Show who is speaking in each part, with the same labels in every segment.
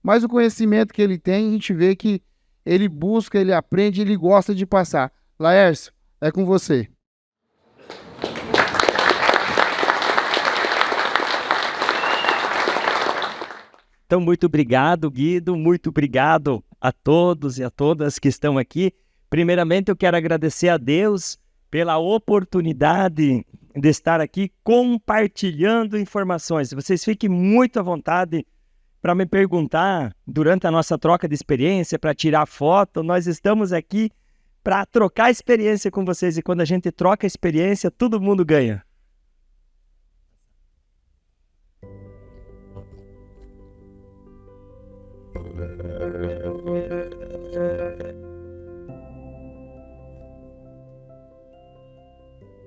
Speaker 1: mas o conhecimento que ele tem, a gente vê que ele busca, ele aprende, ele gosta de passar. Laércio, é com você.
Speaker 2: Então, muito obrigado, Guido, muito obrigado a todos e a todas que estão aqui. Primeiramente, eu quero agradecer a Deus pela oportunidade de estar aqui compartilhando informações. Vocês fiquem muito à vontade para me perguntar durante a nossa troca de experiência, para tirar foto. Nós estamos aqui para trocar experiência com vocês, e quando a gente troca experiência, todo mundo ganha.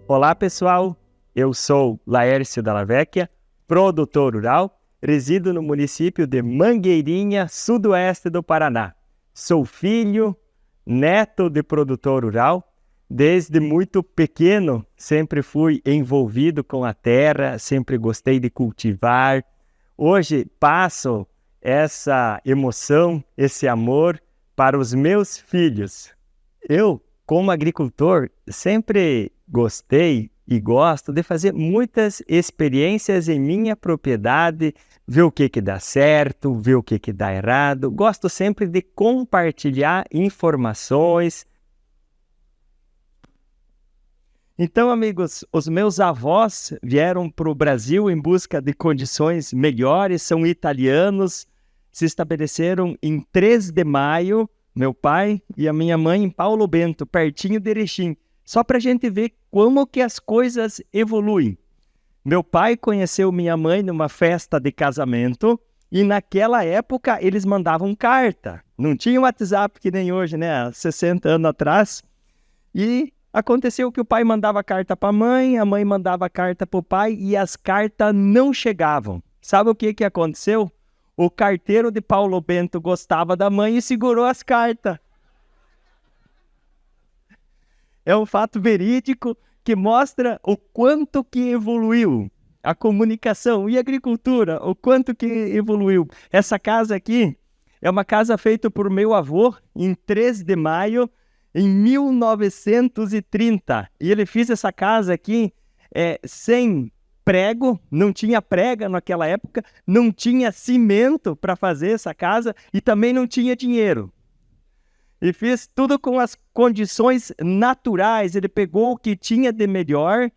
Speaker 2: Olá, pessoal, eu sou Laércio Dalla Vecchia, produtor rural, resido no município de Mangueirinha, sudoeste do Paraná. Sou filho, neto de produtor rural. Desde muito pequeno, sempre fui envolvido com a terra, sempre gostei de cultivar. Hoje passo essa emoção, esse amor para os meus filhos. Eu, como agricultor, sempre gostei e gosto de fazer muitas experiências em minha propriedade, ver o que dá certo, ver o que dá errado. Gosto sempre de compartilhar informações. Então, amigos, os meus avós vieram para o Brasil em busca de condições melhores, são italianos, se estabeleceram em 3 de maio, meu pai e a minha mãe em Paulo Bento, pertinho de Erechim, só para a gente ver como que as coisas evoluem. Meu pai conheceu minha mãe numa festa de casamento e naquela época eles mandavam carta. Não tinha WhatsApp que nem hoje, né? Há 60 anos atrás. E aconteceu que o pai mandava carta para a mãe mandava carta para o pai e as cartas não chegavam. Sabe o que aconteceu? O carteiro de Paulo Bento gostava da mãe e segurou as cartas. É um fato verídico que mostra o quanto que evoluiu a comunicação e a agricultura, o quanto que evoluiu. Essa casa aqui é uma casa feita por meu avô em 3 de maio em 1930. E ele fez essa casa aqui sem prego, não tinha prega naquela época, não tinha cimento para fazer essa casa e também não tinha dinheiro. E fez tudo com as condições naturais. Ele pegou o que tinha de melhor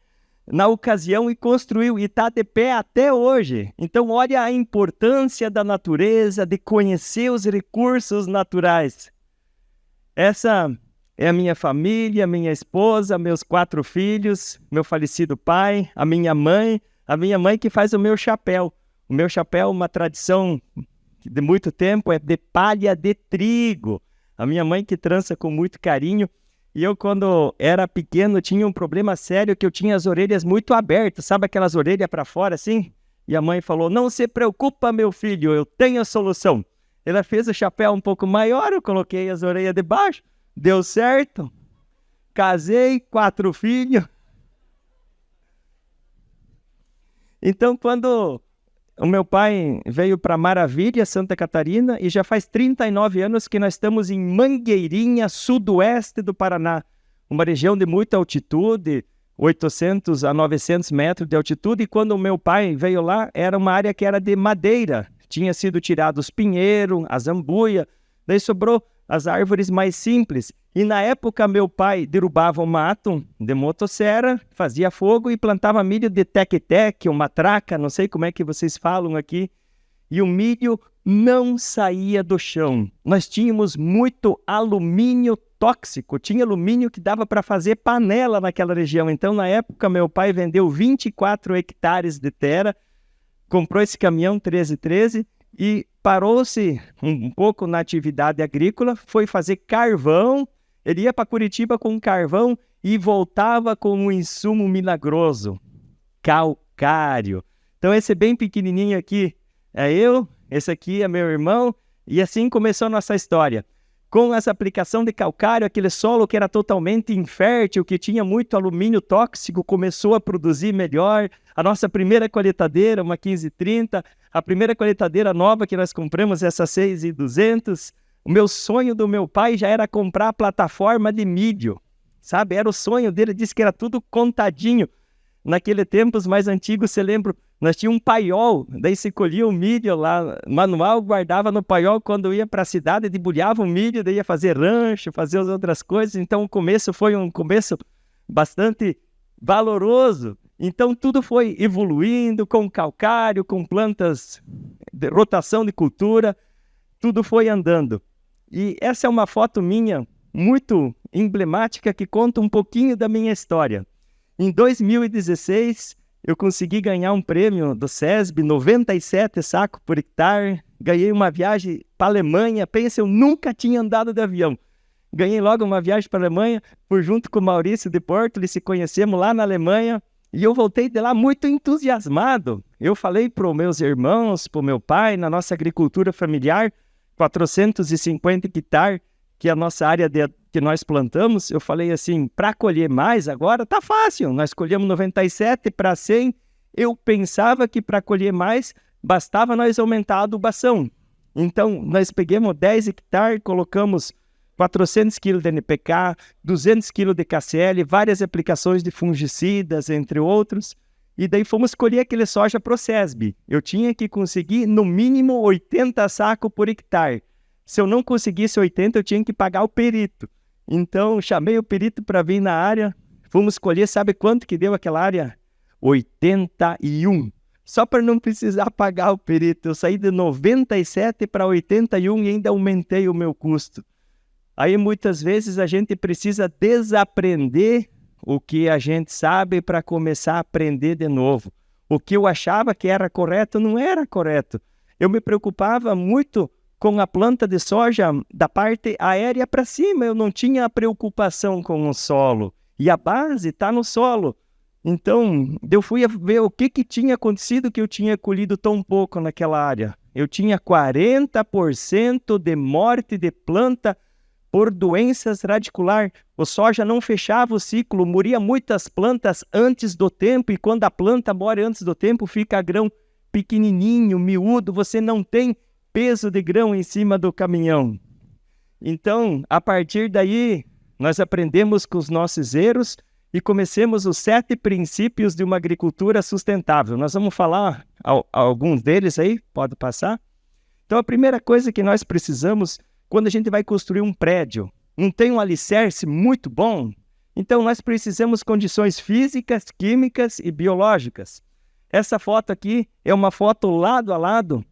Speaker 2: na ocasião e construiu, e está de pé até hoje. Então, olha a importância da natureza, de conhecer os recursos naturais. Essa é a minha família, minha esposa, meus 4 filhos, meu falecido pai, a minha mãe que faz o meu chapéu. O meu chapéu, uma tradição de muito tempo, é de palha de trigo. A minha mãe que trança com muito carinho. E eu, quando era pequeno, tinha um problema sério, que eu tinha as orelhas muito abertas. Sabe aquelas orelhas para fora assim? E a mãe falou, não se preocupa, meu filho, eu tenho a solução. Ela fez o chapéu um pouco maior, eu coloquei as orelhas debaixo. Deu certo. Casei, 4 filhos. Então, quando o meu pai veio para Maravilha, Santa Catarina, e já faz 39 anos que nós estamos em Mangueirinha, sudoeste do Paraná, uma região de muita altitude, 800 a 900 metros de altitude, e quando o meu pai veio lá, era uma área que era de madeira, tinha sido tirado os pinheiros, as ambuia, daí sobrou as árvores mais simples. E na época meu pai derrubava o mato de motosserra, fazia fogo e plantava milho de tec-tec, uma traca, não sei como é que vocês falam aqui. E o milho não saía do chão. Nós tínhamos muito alumínio tóxico, tinha alumínio que dava para fazer panela naquela região. Então na época meu pai vendeu 24 hectares de terra, comprou esse caminhão 1313 e parou-se um pouco na atividade agrícola, foi fazer carvão. Ele ia para Curitiba com carvão e voltava com um insumo milagroso, calcário. Então esse bem pequenininho aqui é eu, esse aqui é meu irmão, e assim começou a nossa história. Com essa aplicação de calcário, aquele solo que era totalmente infértil, que tinha muito alumínio tóxico, começou a produzir melhor. A nossa primeira colheitadeira, uma 1530, A primeira colheitadeira nova que nós compramos, essa 6.200, o meu sonho do meu pai já era comprar a plataforma de milho, sabe? Era o sonho dele, disse que era tudo contadinho. Naquele tempo, os mais antigos, você lembra, nós tínhamos um paiol, daí se colhia o milho lá, manual, guardava no paiol, quando ia para a cidade, debulhava o milho, daí ia fazer rancho, fazer as outras coisas. Então o começo foi um começo bastante valoroso. Então tudo foi evoluindo com calcário, com plantas de rotação de cultura, tudo foi andando. E essa é uma foto minha muito emblemática que conta um pouquinho da minha história. Em 2016, eu consegui ganhar um prêmio do SESB, 97 sacos por hectare. Ganhei uma viagem para a Alemanha. Pensa, eu nunca tinha andado de avião. Ganhei logo uma viagem para a Alemanha, por junto com o Maurício de Porto, eles se conhecemos lá na Alemanha. E eu voltei de lá muito entusiasmado. Eu falei para os meus irmãos, para o meu pai, na nossa agricultura familiar, 450 hectares, que é a nossa área que nós plantamos. Eu falei assim, para colher mais agora tá fácil, nós colhemos 97 para 100, eu pensava que para colher mais bastava nós aumentar a adubação. Então nós pegamos 10 hectares, colocamos 400 kg de NPK, 200 kg de KCL, várias aplicações de fungicidas, entre outros, e daí fomos colher aquele soja pro SESB. Eu tinha que conseguir no mínimo 80 sacos por hectare. Se eu não conseguisse 80, eu tinha que pagar o perito. Então, chamei o perito para vir na área, fomos colher, sabe quanto que deu aquela área? 81. Só para não precisar pagar o perito. Eu saí de 97 para 81 e ainda aumentei o meu custo. Aí, muitas vezes, a gente precisa desaprender o que a gente sabe para começar a aprender de novo. O que eu achava que era correto, não era correto. Eu me preocupava muito com a planta de soja da parte aérea para cima, eu não tinha preocupação com o solo. E a base está no solo. Então, eu fui ver o que tinha acontecido que eu tinha colhido tão pouco naquela área. Eu tinha 40% de morte de planta por doenças radiculares. O soja não fechava o ciclo, morria muitas plantas antes do tempo, e quando a planta morre antes do tempo, fica grão pequenininho, miúdo, você não tem peso de grão em cima do caminhão. Então, a partir daí, nós aprendemos com os nossos erros e comecemos os 7 princípios de uma agricultura sustentável. Nós vamos falar alguns deles aí, pode passar? Então, a primeira coisa que nós precisamos, quando a gente vai construir um prédio, não tem um alicerce muito bom? Então, nós precisamos de condições físicas, químicas e biológicas. Essa foto aqui é uma foto lado a lado,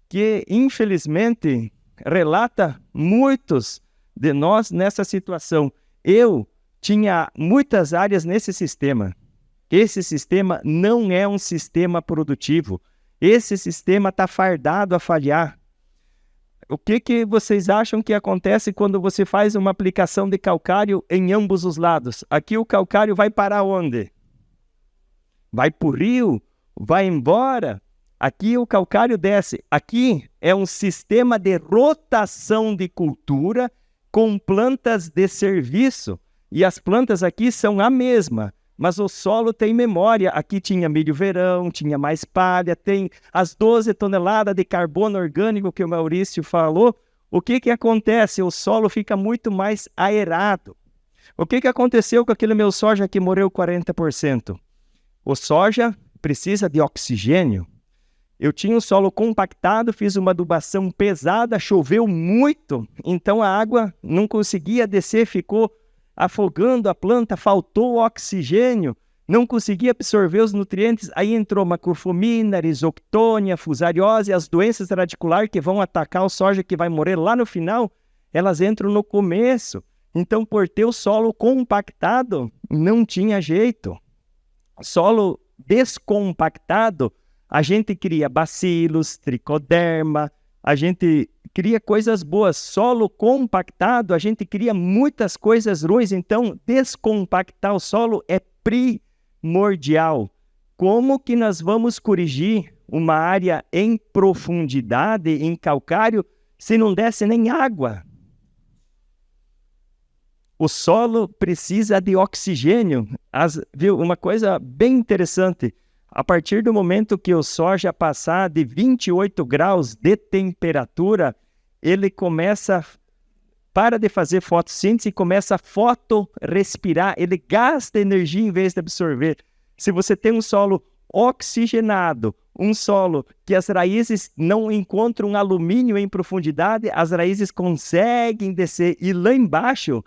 Speaker 2: que infelizmente relata muitos de nós nessa situação. Eu tinha muitas áreas nesse sistema. Esse sistema não é um sistema produtivo. Esse sistema está fardado a falhar. O que vocês acham que acontece quando você faz uma aplicação de calcário em ambos os lados? Aqui o calcário vai para onde? Vai para o rio? Vai embora? Aqui o calcário desce. Aqui é um sistema de rotação de cultura com plantas de serviço. E as plantas aqui são a mesma, mas o solo tem memória. Aqui tinha milho verão, tinha mais palha, tem as 12 toneladas de carbono orgânico que o Maurício falou. O que acontece? O solo fica muito mais aerado. O que aconteceu com aquele meu soja que morreu 40%? O soja precisa de oxigênio. Eu tinha o solo compactado, fiz uma adubação pesada, choveu muito, então a água não conseguia descer, ficou afogando a planta, faltou oxigênio, não conseguia absorver os nutrientes, aí entrou macrofumina, rhizoctônia, fusariose, as doenças radiculares que vão atacar o soja que vai morrer lá no final, elas entram no começo. Então, por ter o solo compactado, não tinha jeito. Solo descompactado, a gente cria bacilos, tricoderma, a gente cria coisas boas. Solo compactado, a gente cria muitas coisas ruins. Então, descompactar o solo é primordial. Como que nós vamos corrigir uma área em profundidade, em calcário, se não desce nem água? O solo precisa de oxigênio. Viu? Uma coisa bem interessante. A partir do momento que o soja passar de 28 graus de temperatura, ele para de fazer fotossíntese e começa a fotorespirar. Ele gasta energia em vez de absorver. Se você tem um solo oxigenado, um solo que as raízes não encontram alumínio em profundidade, as raízes conseguem descer. E lá embaixo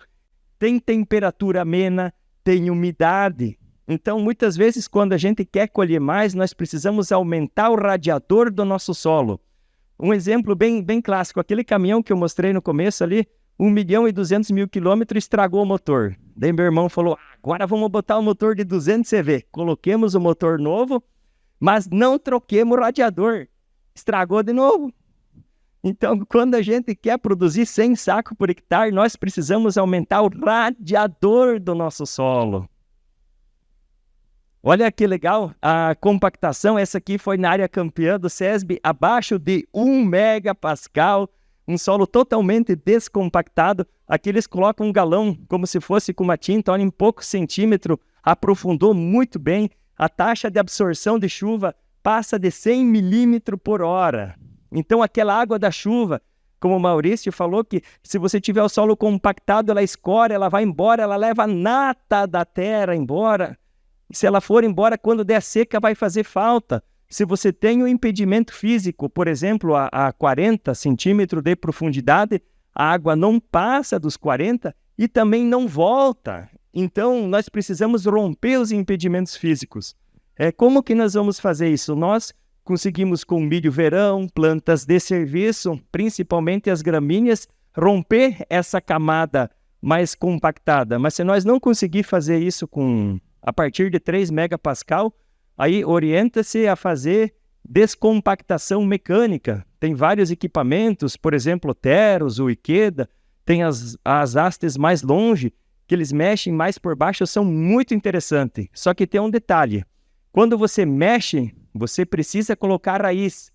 Speaker 2: tem temperatura amena, tem umidade. Então, muitas vezes, quando a gente quer colher mais, nós precisamos aumentar o radiador do nosso solo. Um exemplo bem clássico, aquele caminhão que eu mostrei no começo ali, 1.200.000 quilômetros, estragou o motor. Daí meu irmão falou, agora vamos botar o motor de 200 CV. Coloquemos o motor novo, mas não troquemos o radiador. Estragou de novo. Então, quando a gente quer produzir 100 sacos por hectare, nós precisamos aumentar o radiador do nosso solo. Olha que legal, a compactação, essa aqui foi na área campeã do SESB, abaixo de 1 megapascal, um solo totalmente descompactado. Aqui eles colocam um galão como se fosse com uma tinta, olha, em pouco centímetro, aprofundou muito bem. A taxa de absorção de chuva passa de 100 milímetros por hora. Então aquela água da chuva, como o Maurício falou, que se você tiver o solo compactado, ela escorre, ela vai embora, ela leva a nata da terra embora. Se ela for embora, quando der seca, vai fazer falta. Se você tem um impedimento físico, por exemplo, a 40 centímetros de profundidade, a água não passa dos 40 e também não volta. Então, nós precisamos romper os impedimentos físicos. Como que nós vamos fazer isso? Nós conseguimos com milho verão, plantas de serviço, principalmente as gramíneas, romper essa camada mais compactada. Mas se nós não conseguir fazer isso a partir de 3 megapascal, aí orienta-se a fazer descompactação mecânica. Tem vários equipamentos, por exemplo, o Teros, o Ikeda, tem as hastes mais longe, que eles mexem mais por baixo, são muito interessantes. Só que tem um detalhe, quando você mexe, você precisa colocar raiz.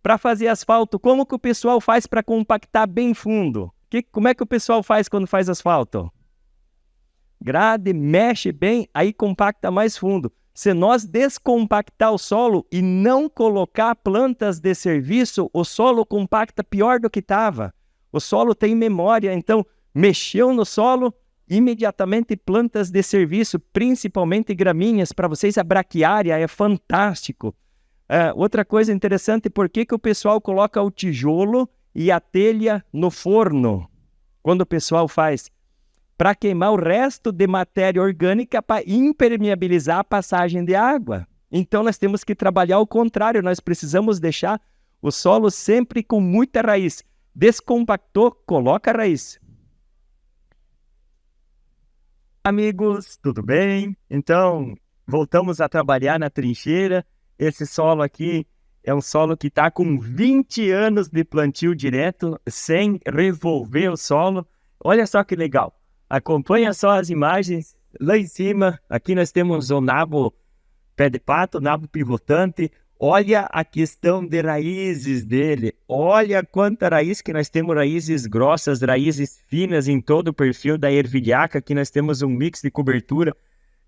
Speaker 2: Para fazer asfalto, como que o pessoal faz para compactar bem fundo? Como é que o pessoal faz quando faz asfalto? Grade, mexe bem, aí compacta mais fundo. Se nós descompactar o solo e não colocar plantas de serviço, o solo compacta pior do que estava. O solo tem memória, então mexeu no solo, imediatamente plantas de serviço, principalmente gramíneas, para vocês a braquiária é fantástico. Outra coisa interessante, por que o pessoal coloca o tijolo e a telha no forno? Quando o pessoal faz? Para queimar o resto de matéria orgânica para impermeabilizar a passagem de água. Então, nós temos que trabalhar ao contrário, nós precisamos deixar o solo sempre com muita raiz. Descompactou, coloca a raiz. Amigos, tudo bem? Então, voltamos a trabalhar na trincheira. Esse solo aqui é um solo que está com 20 anos de plantio direto, sem revolver o solo. Olha só que legal. Acompanha só as imagens. Lá em cima, aqui nós temos o nabo pé de pato, nabo pivotante. Olha a questão de raízes dele. Olha quanta raiz que nós temos, raízes grossas, raízes finas em todo o perfil da ervilhaca. Aqui nós temos um mix de cobertura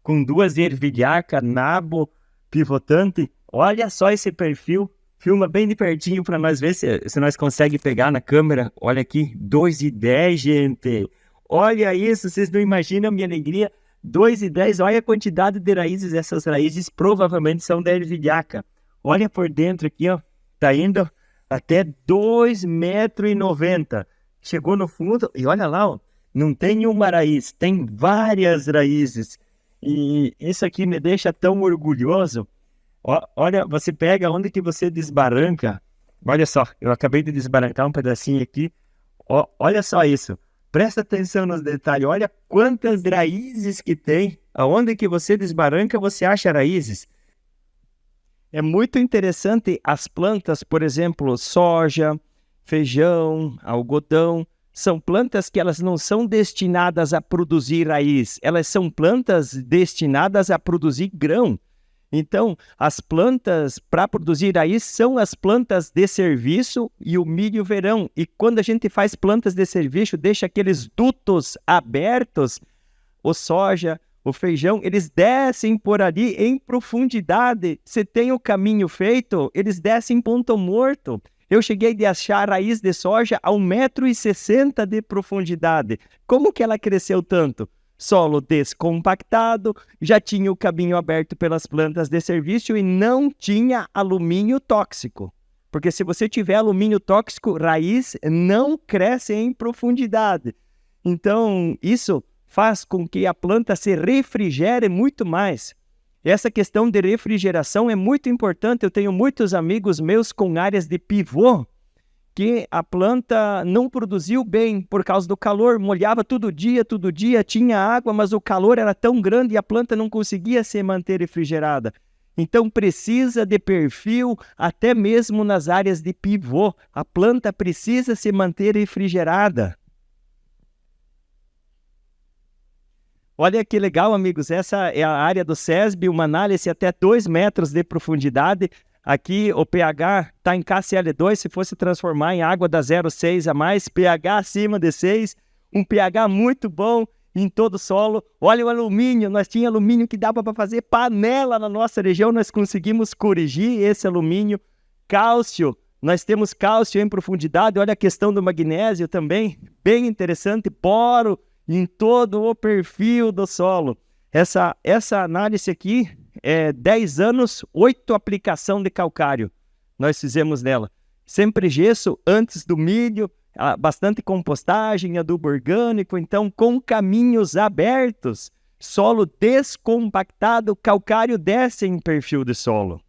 Speaker 2: com 2 ervilhacas, nabo pivotante. Olha só esse perfil. Filma bem de pertinho para nós ver se nós conseguimos pegar na câmera. Olha aqui, 2,10, gente. Olha isso, vocês não imaginam a minha alegria. 2,10, olha a quantidade de raízes. Essas raízes provavelmente são da ervilhaca. Olha por dentro aqui, ó. Tá indo até 2,90 metros. Chegou no fundo e olha lá, ó. Não tem uma raiz, tem várias raízes. E isso aqui me deixa tão orgulhoso. Olha, você pega onde que você desbarranca. Olha só, eu acabei de desbarrancar um pedacinho aqui. Olha só isso. Presta atenção nos detalhes. Olha quantas raízes que tem. Aonde que você desbarranca, você acha raízes. É muito interessante as plantas, por exemplo, soja, feijão, algodão. São plantas que elas não são destinadas a produzir raiz. Elas são plantas destinadas a produzir grão. Então, as plantas para produzir raiz são as plantas de serviço e o milho verão. E quando a gente faz plantas de serviço, deixa aqueles dutos abertos, o soja, o feijão, eles descem por ali em profundidade. Se tem o caminho feito, eles descem em ponto morto. Eu cheguei a achar a raiz de soja a 1,60 m de profundidade. Como que ela cresceu tanto? Solo descompactado, já tinha o caminho aberto pelas plantas de serviço e não tinha alumínio tóxico. Porque se você tiver alumínio tóxico, raiz não cresce em profundidade. Então, isso faz com que a planta se refrigere muito mais. Essa questão de refrigeração é muito importante. Eu tenho muitos amigos meus com áreas de pivô que a planta não produziu bem por causa do calor, molhava todo dia, tinha água, mas o calor era tão grande e a planta não conseguia se manter refrigerada. Então precisa de perfil até mesmo nas áreas de pivô. A planta precisa se manter refrigerada. Olha que legal, amigos, essa é a área do SESB, uma análise até 2 metros de profundidade. Aqui o pH está em KCl2, se fosse transformar em água dá 0,6 a mais, pH acima de 6, um pH muito bom em todo o solo. Olha o alumínio, nós tínhamos alumínio que dava para fazer panela na nossa região, nós conseguimos corrigir esse alumínio. Cálcio, nós temos cálcio em profundidade, olha a questão do magnésio também, bem interessante, boro em todo o perfil do solo. Essa análise aqui é 10 anos, 8 aplicação de calcário. Nós fizemos nela. Sempre gesso antes do milho, bastante compostagem, adubo orgânico, então com caminhos abertos, solo descompactado, calcário desce em perfil de solo.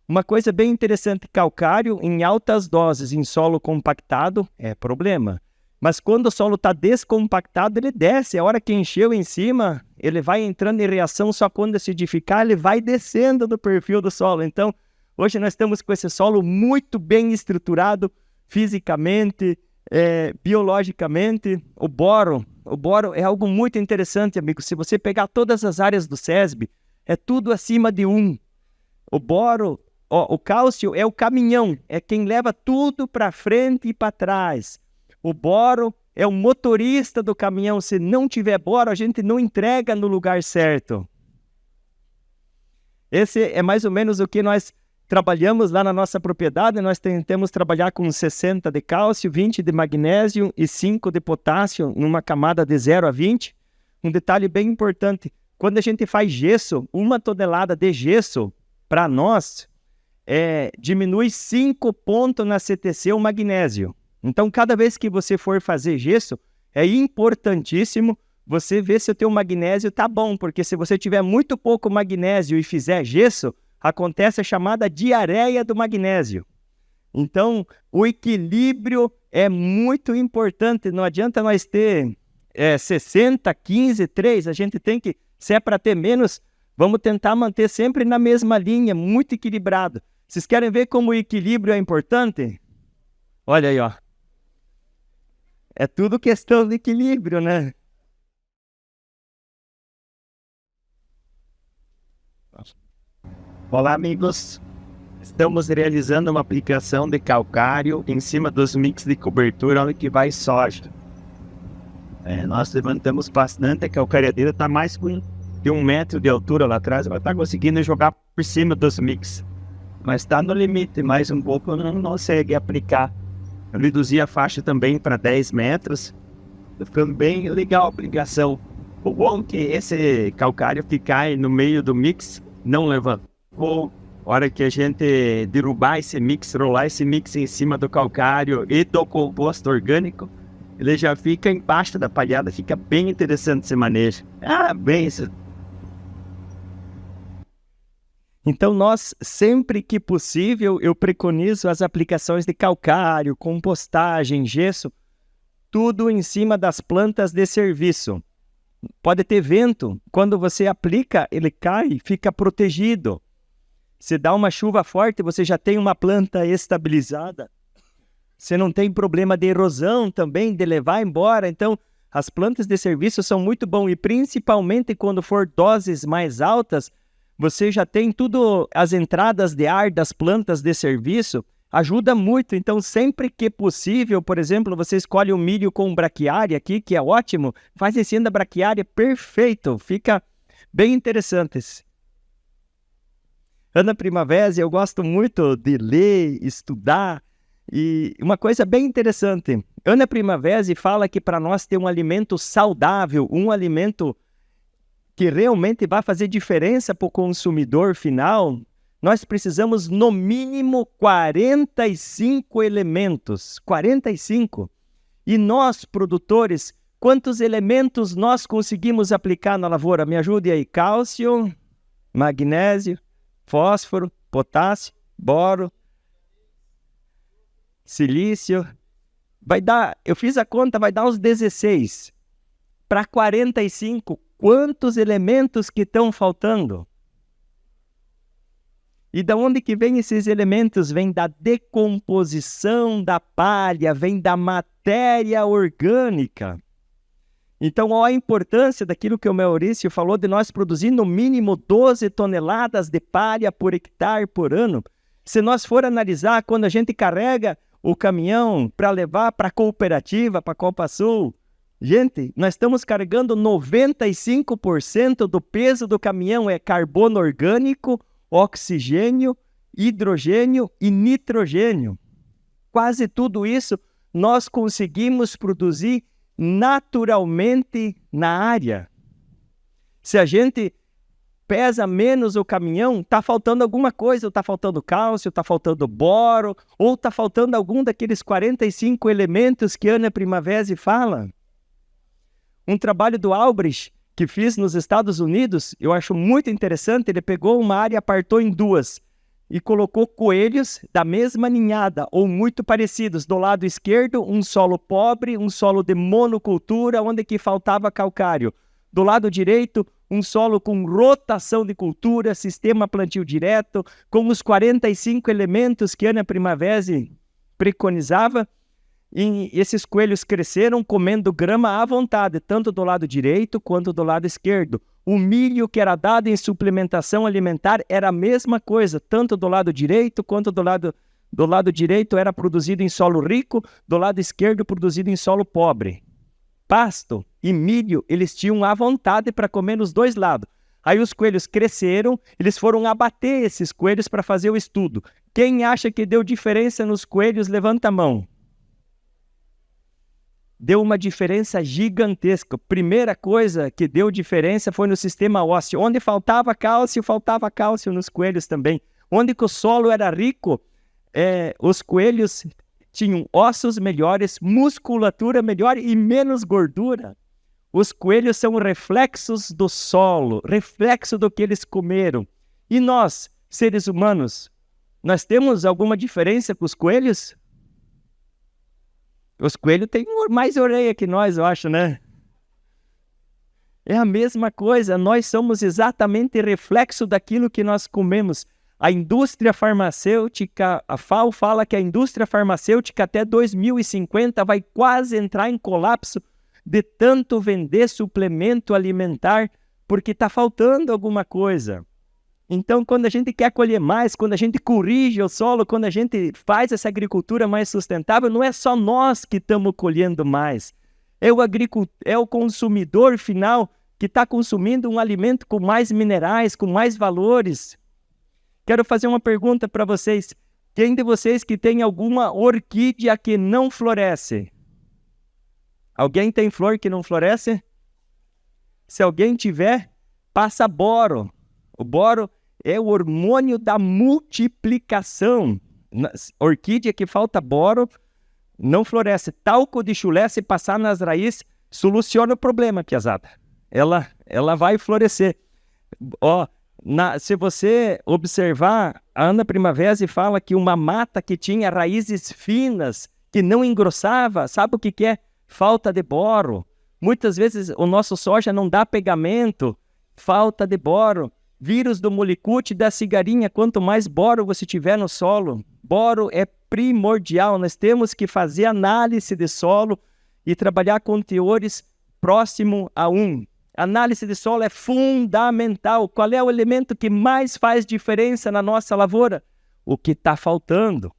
Speaker 2: Uma coisa bem interessante, calcário em altas doses em solo compactado é problema. Mas quando o solo está descompactado, ele desce. A hora que encheu em cima, ele vai entrando em reação só quando acidificar, ele vai descendo do perfil do solo. Então, hoje nós estamos com esse solo muito bem estruturado fisicamente, biologicamente. O boro é algo muito interessante, amigo. Se você pegar todas as áreas do SESB, é tudo acima de 1. O boro, o cálcio é o caminhão, é quem leva tudo para frente e para trás. O boro é o motorista do caminhão. Se não tiver boro, a gente não entrega no lugar certo. Esse é mais ou menos o que nós trabalhamos lá na nossa propriedade. Nós tentamos trabalhar com 60 de cálcio, 20 de magnésio e 5 de potássio numa camada de 0 a 20. Um detalhe bem importante, quando a gente faz gesso, 1 tonelada de gesso, para nós, diminui 5 pontos na CTC o magnésio. Então, cada vez que você for fazer gesso, é importantíssimo você ver se o teu magnésio está bom, porque se você tiver muito pouco magnésio e fizer gesso, acontece a chamada diarreia do magnésio. Então, o equilíbrio é muito importante, não adianta nós ter 60, 15, 3, a gente tem que, se é para ter menos, vamos tentar manter sempre na mesma linha, muito equilibrado. Vocês querem ver como o equilíbrio é importante? Olha aí, ó. É tudo questão de equilíbrio, né? Olá, amigos. Estamos realizando uma aplicação de calcário em cima dos mix de cobertura onde que vai soja. Nós levantamos bastante, a calcariadeira está mais de 1 metro de altura lá atrás, ela está conseguindo jogar por cima dos mix. Mas está no limite, mais um pouco não consegue aplicar. Eu reduzi a faixa também para 10 metros. Está ficando bem legal a aplicação. O bom é que esse calcário que cai no meio do mix não levanta. Ou, a hora que a gente derrubar esse mix, rolar esse mix em cima do calcário e do composto orgânico, ele já fica embaixo da palhada, fica bem interessante esse manejo. Bem isso. Então, nós, sempre que possível, eu preconizo as aplicações de calcário, compostagem, gesso, tudo em cima das plantas de serviço. Pode ter vento, quando você aplica, ele cai, fica protegido. Se dá uma chuva forte, você já tem uma planta estabilizada. Você não tem problema de erosão também, de levar embora. Então, as plantas de serviço são muito bom e principalmente quando for doses mais altas, você já tem tudo, as entradas de ar das plantas de serviço, ajuda muito. Então, sempre que possível, por exemplo, você escolhe um milho com braquiária aqui, que é ótimo, faz em cima da braquiária, perfeito, fica bem interessantes. Ana Primavera, eu gosto muito de ler, estudar, e uma coisa bem interessante. Ana Primavera fala que para nós ter um alimento saudável, um alimento que realmente vai fazer diferença para o consumidor final, nós precisamos no mínimo 45 elementos. 45. E nós, produtores, quantos elementos nós conseguimos aplicar na lavoura? Me ajude aí. Cálcio, magnésio, fósforo, potássio, boro, silício. Vai dar, eu fiz a conta, vai dar uns 16. Para 45, quantos elementos que estão faltando? E da onde que vem esses elementos? Vem da decomposição da palha, vem da matéria orgânica. Então, olha a importância daquilo que o Maurício falou de nós produzir no mínimo 12 toneladas de palha por hectare por ano. Se nós for analisar, quando a gente carrega o caminhão para levar para a cooperativa, para a Copa Sul, gente, nós estamos carregando 95% do peso do caminhão é carbono orgânico, oxigênio, hidrogênio e nitrogênio. Quase tudo isso nós conseguimos produzir naturalmente na área. Se a gente pesa menos o caminhão, está faltando alguma coisa, está faltando cálcio, está faltando boro, ou está faltando algum daqueles 45 elementos que Ana Primavera fala. Um trabalho do Albrecht que fiz nos Estados Unidos, eu acho muito interessante, ele pegou uma área e apartou em duas e colocou coelhos da mesma ninhada ou muito parecidos. Do lado esquerdo, um solo pobre, um solo de monocultura, onde que faltava calcário. Do lado direito, um solo com rotação de cultura, sistema plantio direto, com os 45 elementos que Ana Primavera preconizava. E esses coelhos cresceram comendo grama à vontade, tanto do lado direito quanto do lado esquerdo. O milho que era dado em suplementação alimentar era a mesma coisa, tanto do lado direito quanto do lado direito era produzido em solo rico, do lado esquerdo produzido em solo pobre. Pasto e milho, eles tinham à vontade para comer nos dois lados. Aí os coelhos cresceram, eles foram abater esses coelhos para fazer o estudo. Quem acha que deu diferença nos coelhos, levanta a mão. Deu uma diferença gigantesca. Primeira coisa que deu diferença foi no sistema ósseo. Onde faltava cálcio nos coelhos também. Onde que o solo era rico, os coelhos tinham ossos melhores, musculatura melhor e menos gordura. Os coelhos são reflexos do solo, reflexo do que eles comeram. E nós, seres humanos, nós temos alguma diferença com os coelhos? Os coelhos têm mais orelha que nós, eu acho, né? É a mesma coisa, nós somos exatamente reflexo daquilo que nós comemos. A indústria farmacêutica, a FAO fala que a indústria farmacêutica até 2050 vai quase entrar em colapso de tanto vender suplemento alimentar, porque está faltando alguma coisa. Então, quando a gente quer colher mais, quando a gente corrige o solo, quando a gente faz essa agricultura mais sustentável, não é só nós que estamos colhendo mais. É o consumidor final que está consumindo um alimento com mais minerais, com mais valores. Quero fazer uma pergunta para vocês. Quem de vocês que tem alguma orquídea que não floresce? Alguém tem flor que não floresce? Se alguém tiver, passa boro. O boro é o hormônio da multiplicação. Orquídea que falta boro não floresce. Talco de chulé, se passar nas raízes, soluciona o problema, piazada. Ela vai florescer. Se você observar, a Ana Primavera fala que uma mata que tinha raízes finas, que não engrossava, sabe o que é? Falta de boro. Muitas vezes o nosso soja não dá pegamento, falta de boro. Vírus do molicute, da cigarinha, quanto mais boro você tiver no solo, boro é primordial. Nós temos que fazer análise de solo e trabalhar com teores próximo a 1. Análise de solo é fundamental. Qual é o elemento que mais faz diferença na nossa lavoura? O que está faltando.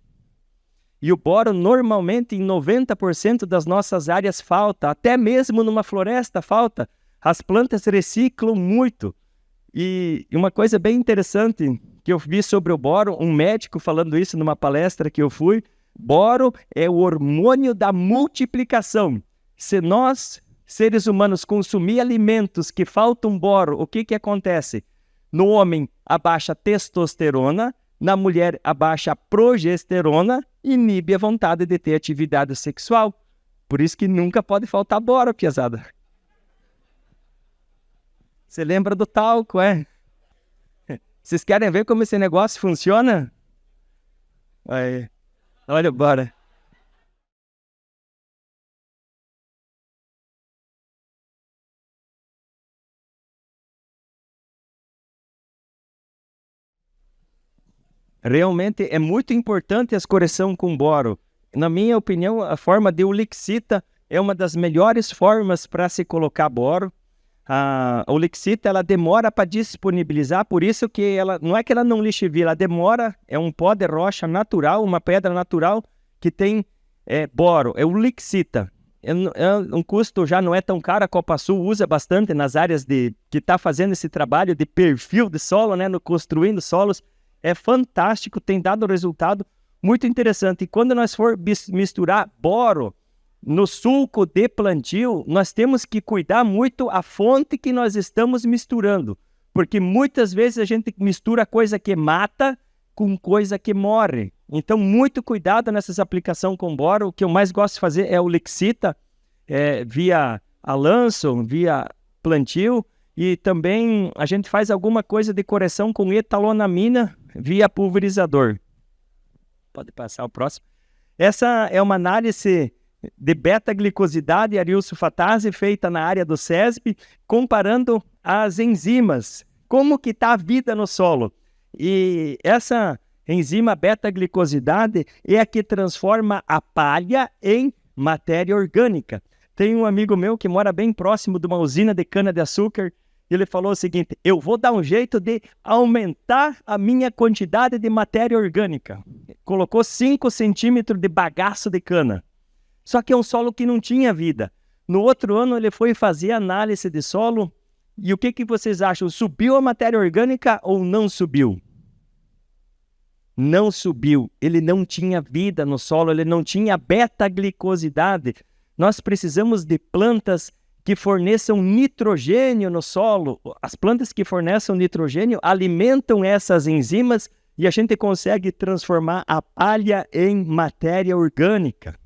Speaker 2: E o boro normalmente em 90% das nossas áreas falta, até mesmo numa floresta falta. As plantas reciclam muito. E uma coisa bem interessante que eu vi sobre o boro, um médico falando isso numa palestra que eu fui, boro é o hormônio da multiplicação. Se nós, seres humanos, consumir alimentos que faltam boro, o que acontece? No homem, abaixa a testosterona, na mulher, abaixa a progesterona, inibe a vontade de ter atividade sexual. Por isso que nunca pode faltar boro, piazada. Você lembra do talco, é? Vocês querem ver como esse negócio funciona? Aí, olha, bora. Realmente é muito importante a correção com boro. Na minha opinião, a forma de Ulixita é uma das melhores formas para se colocar boro. A Ulixita, ela demora para disponibilizar, por isso que ela não é que ela não lixivia, ela demora, é um pó de rocha natural, uma pedra natural que tem boro, é Ulixita. Um custo já não é tão caro, a Copasul usa bastante nas áreas que está fazendo esse trabalho de perfil de solo, né, no construindo solos, é fantástico, tem dado resultado muito interessante. E quando nós for misturar boro no sulco de plantio, nós temos que cuidar muito a fonte que nós estamos misturando, porque muitas vezes a gente mistura coisa que mata com coisa que morre. Então, muito cuidado nessas aplicações com boro. O que eu mais gosto de fazer é o Ulixita, via a lanço, via plantio, e também a gente faz alguma coisa de correção com etalonamina via pulverizador. Pode passar o próximo. Essa é uma análise de beta-glicosidade e arilsulfatase feita na área do SESB, comparando as enzimas, como que está a vida no solo. E essa enzima beta-glicosidade é a que transforma a palha em matéria orgânica. Tem um amigo meu que mora bem próximo de uma usina de cana-de-açúcar, e ele falou o seguinte: eu vou dar um jeito de aumentar a minha quantidade de matéria orgânica. Colocou 5 centímetros de bagaço de cana. Só que é um solo que não tinha vida. No outro ano ele foi fazer análise de solo, e o que vocês acham? Subiu a matéria orgânica ou não subiu? Não subiu. Ele não tinha vida no solo, ele não tinha beta-glicosidade. Nós precisamos de plantas que forneçam nitrogênio no solo. As plantas que fornecem nitrogênio alimentam essas enzimas e a gente consegue transformar a palha em matéria orgânica.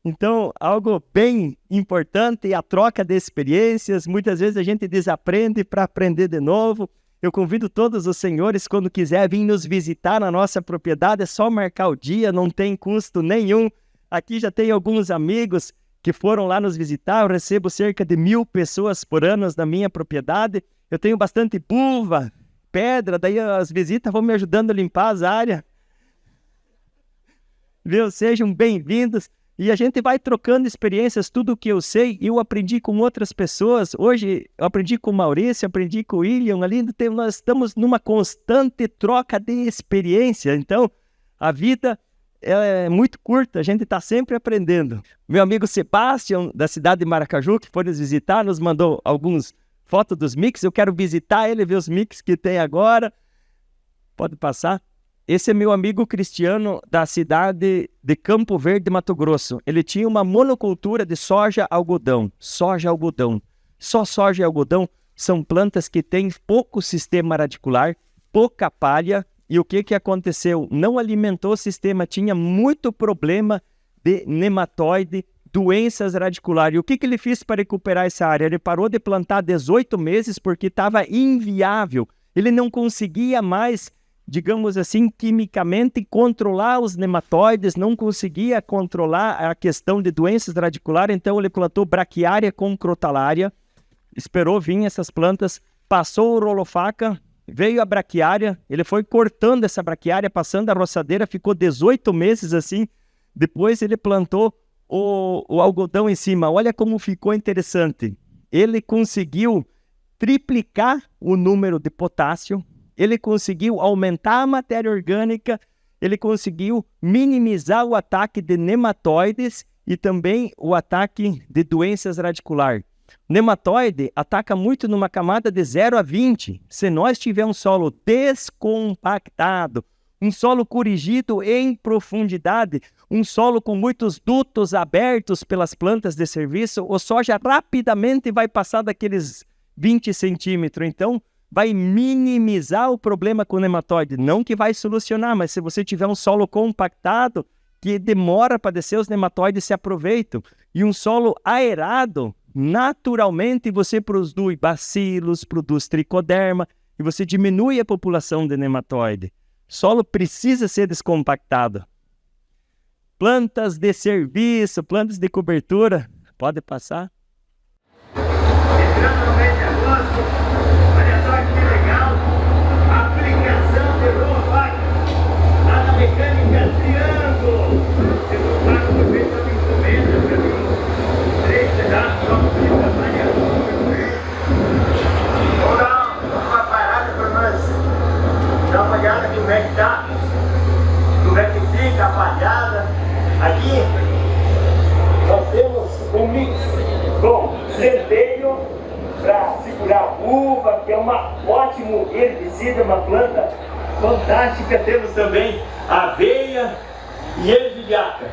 Speaker 2: Então, algo bem importante é a troca de experiências. Muitas vezes a gente desaprende para aprender de novo. Eu convido todos os senhores, quando quiser vir nos visitar na nossa propriedade, é só marcar o dia, não tem custo nenhum. Aqui já tem alguns amigos que foram lá nos visitar. Eu recebo cerca de 1.000 pessoas por ano na minha propriedade. Eu tenho bastante buva, pedra, daí as visitas vão me ajudando a limpar as áreas. Viu? Sejam bem-vindos. E a gente vai trocando experiências, tudo o que eu sei, eu aprendi com outras pessoas. Hoje eu aprendi com o Maurício, aprendi com o William, ali nós estamos numa constante troca de experiência. Então, a vida é muito curta, a gente está sempre aprendendo. Meu amigo Sebastião, da cidade de Maracaju, que foi nos visitar, nos mandou algumas fotos dos mix. Eu quero visitar ele, ver os mix que tem agora. Pode passar. Esse é meu amigo Cristiano, da cidade de Campo Verde, Mato Grosso. Ele tinha uma monocultura de soja-algodão. Soja-algodão. Só soja e algodão são plantas que têm pouco sistema radicular, pouca palha. E o que aconteceu? Não alimentou o sistema, tinha muito problema de nematóide, doenças radiculares. E o que ele fez para recuperar essa área? Ele parou de plantar 18 meses porque estava inviável. Ele não conseguia mais, digamos assim, quimicamente controlar os nematóides, não conseguia controlar a questão de doenças radiculares, então ele plantou braquiária com crotalária, esperou vir essas plantas, passou o rolofaca, veio a braquiária, ele foi cortando essa braquiária, passando a roçadeira, ficou 18 meses assim, depois ele plantou o algodão em cima. Olha como ficou interessante. Ele conseguiu triplicar o número de potássio, ele conseguiu aumentar a matéria orgânica, ele conseguiu minimizar o ataque de nematóides e também o ataque de doenças radiculares. Nematóide ataca muito numa camada de 0 a 20. Se nós tiver um solo descompactado, um solo corrigido em profundidade, um solo com muitos dutos abertos pelas plantas de serviço, o soja rapidamente vai passar daqueles 20 centímetros. Então, vai minimizar o problema com o nematóide. Não que vai solucionar, mas se você tiver um solo compactado, que demora para descer, os nematóides se aproveitam. E um solo aerado, naturalmente você produz bacilos, produz tricoderma, e você diminui a população de nematóide. Solo precisa ser descompactado. Plantas de serviço, plantas de cobertura, pode passar.
Speaker 3: Entrando no mês de agosto, olha só que legal, a aplicação de Rovac, lá na mecânica Triângulo. Se não paga, você fez uma encomenda para mim. 3 pedaços, só para o trabalho. Vamos dar uma parada para nós dar uma olhada como é que tá, como é que fica a palhada. Aqui nós temos um mix com centeio para segurar a uva, que é um ótimo herbicida, uma planta fantástica. Temos também aveia e ervilhaca.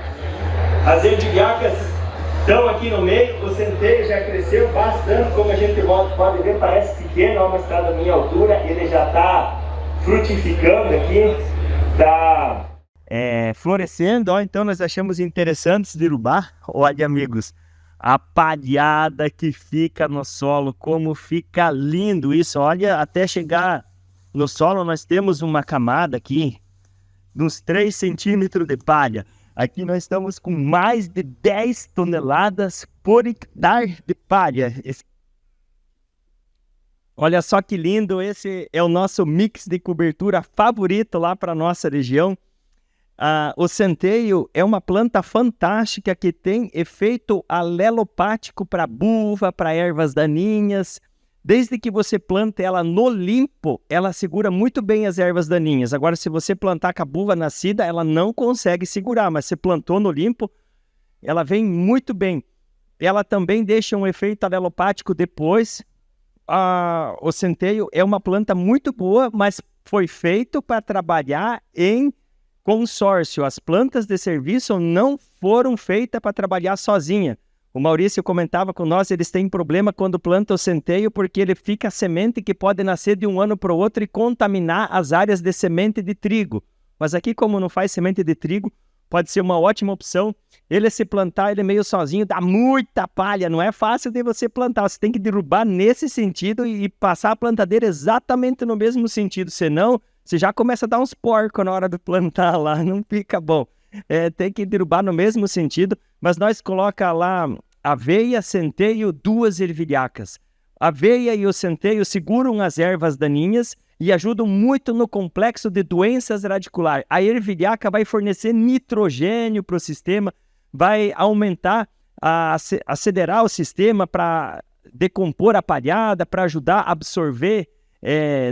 Speaker 3: As ervilhacas estão aqui no meio, o centeio já cresceu bastante, como a gente pode ver, parece pequeno, uma estrada da minha altura, ele já está frutificando aqui, está
Speaker 2: florescendo. Então nós achamos interessante derrubar. Olha, amigos, a palhada que fica no solo, como fica lindo isso. Olha, até chegar no solo nós temos uma camada aqui, uns 3 centímetros de palha. Aqui nós estamos com mais de 10 toneladas por hectare de palha. Olha só que lindo, esse é o nosso mix de cobertura favorito lá para a nossa região. O centeio é uma planta fantástica que tem efeito alelopático para buva, para ervas daninhas. Desde que você planta ela no limpo, ela segura muito bem as ervas daninhas. Agora, se você plantar com a buva nascida, ela não consegue segurar, mas se plantou no limpo, ela vem muito bem. Ela também deixa um efeito alelopático depois. O centeio é uma planta muito boa, mas foi feito para trabalhar em consórcio. As plantas de serviço não foram feitas para trabalhar sozinha. O Maurício comentava com nós, eles têm problema quando plantam o centeio, porque ele fica a semente que pode nascer de um ano para o outro e contaminar as áreas de semente de trigo. Mas aqui, como não faz semente de trigo, pode ser uma ótima opção. Ele se plantar, ele meio sozinho, dá muita palha, não é fácil de você plantar. Você tem que derrubar nesse sentido e passar a plantadeira exatamente no mesmo sentido, senão você já começa a dar uns porcos na hora de plantar lá, não fica bom. Tem que derrubar no mesmo sentido, mas nós coloca lá aveia, centeio, 2 ervilhacas. A aveia e o centeio seguram as ervas daninhas e ajudam muito no complexo de doenças radiculares. A ervilhaca vai fornecer nitrogênio para o sistema, vai aumentar, acelerar o sistema para decompor a palhada, para ajudar a absorver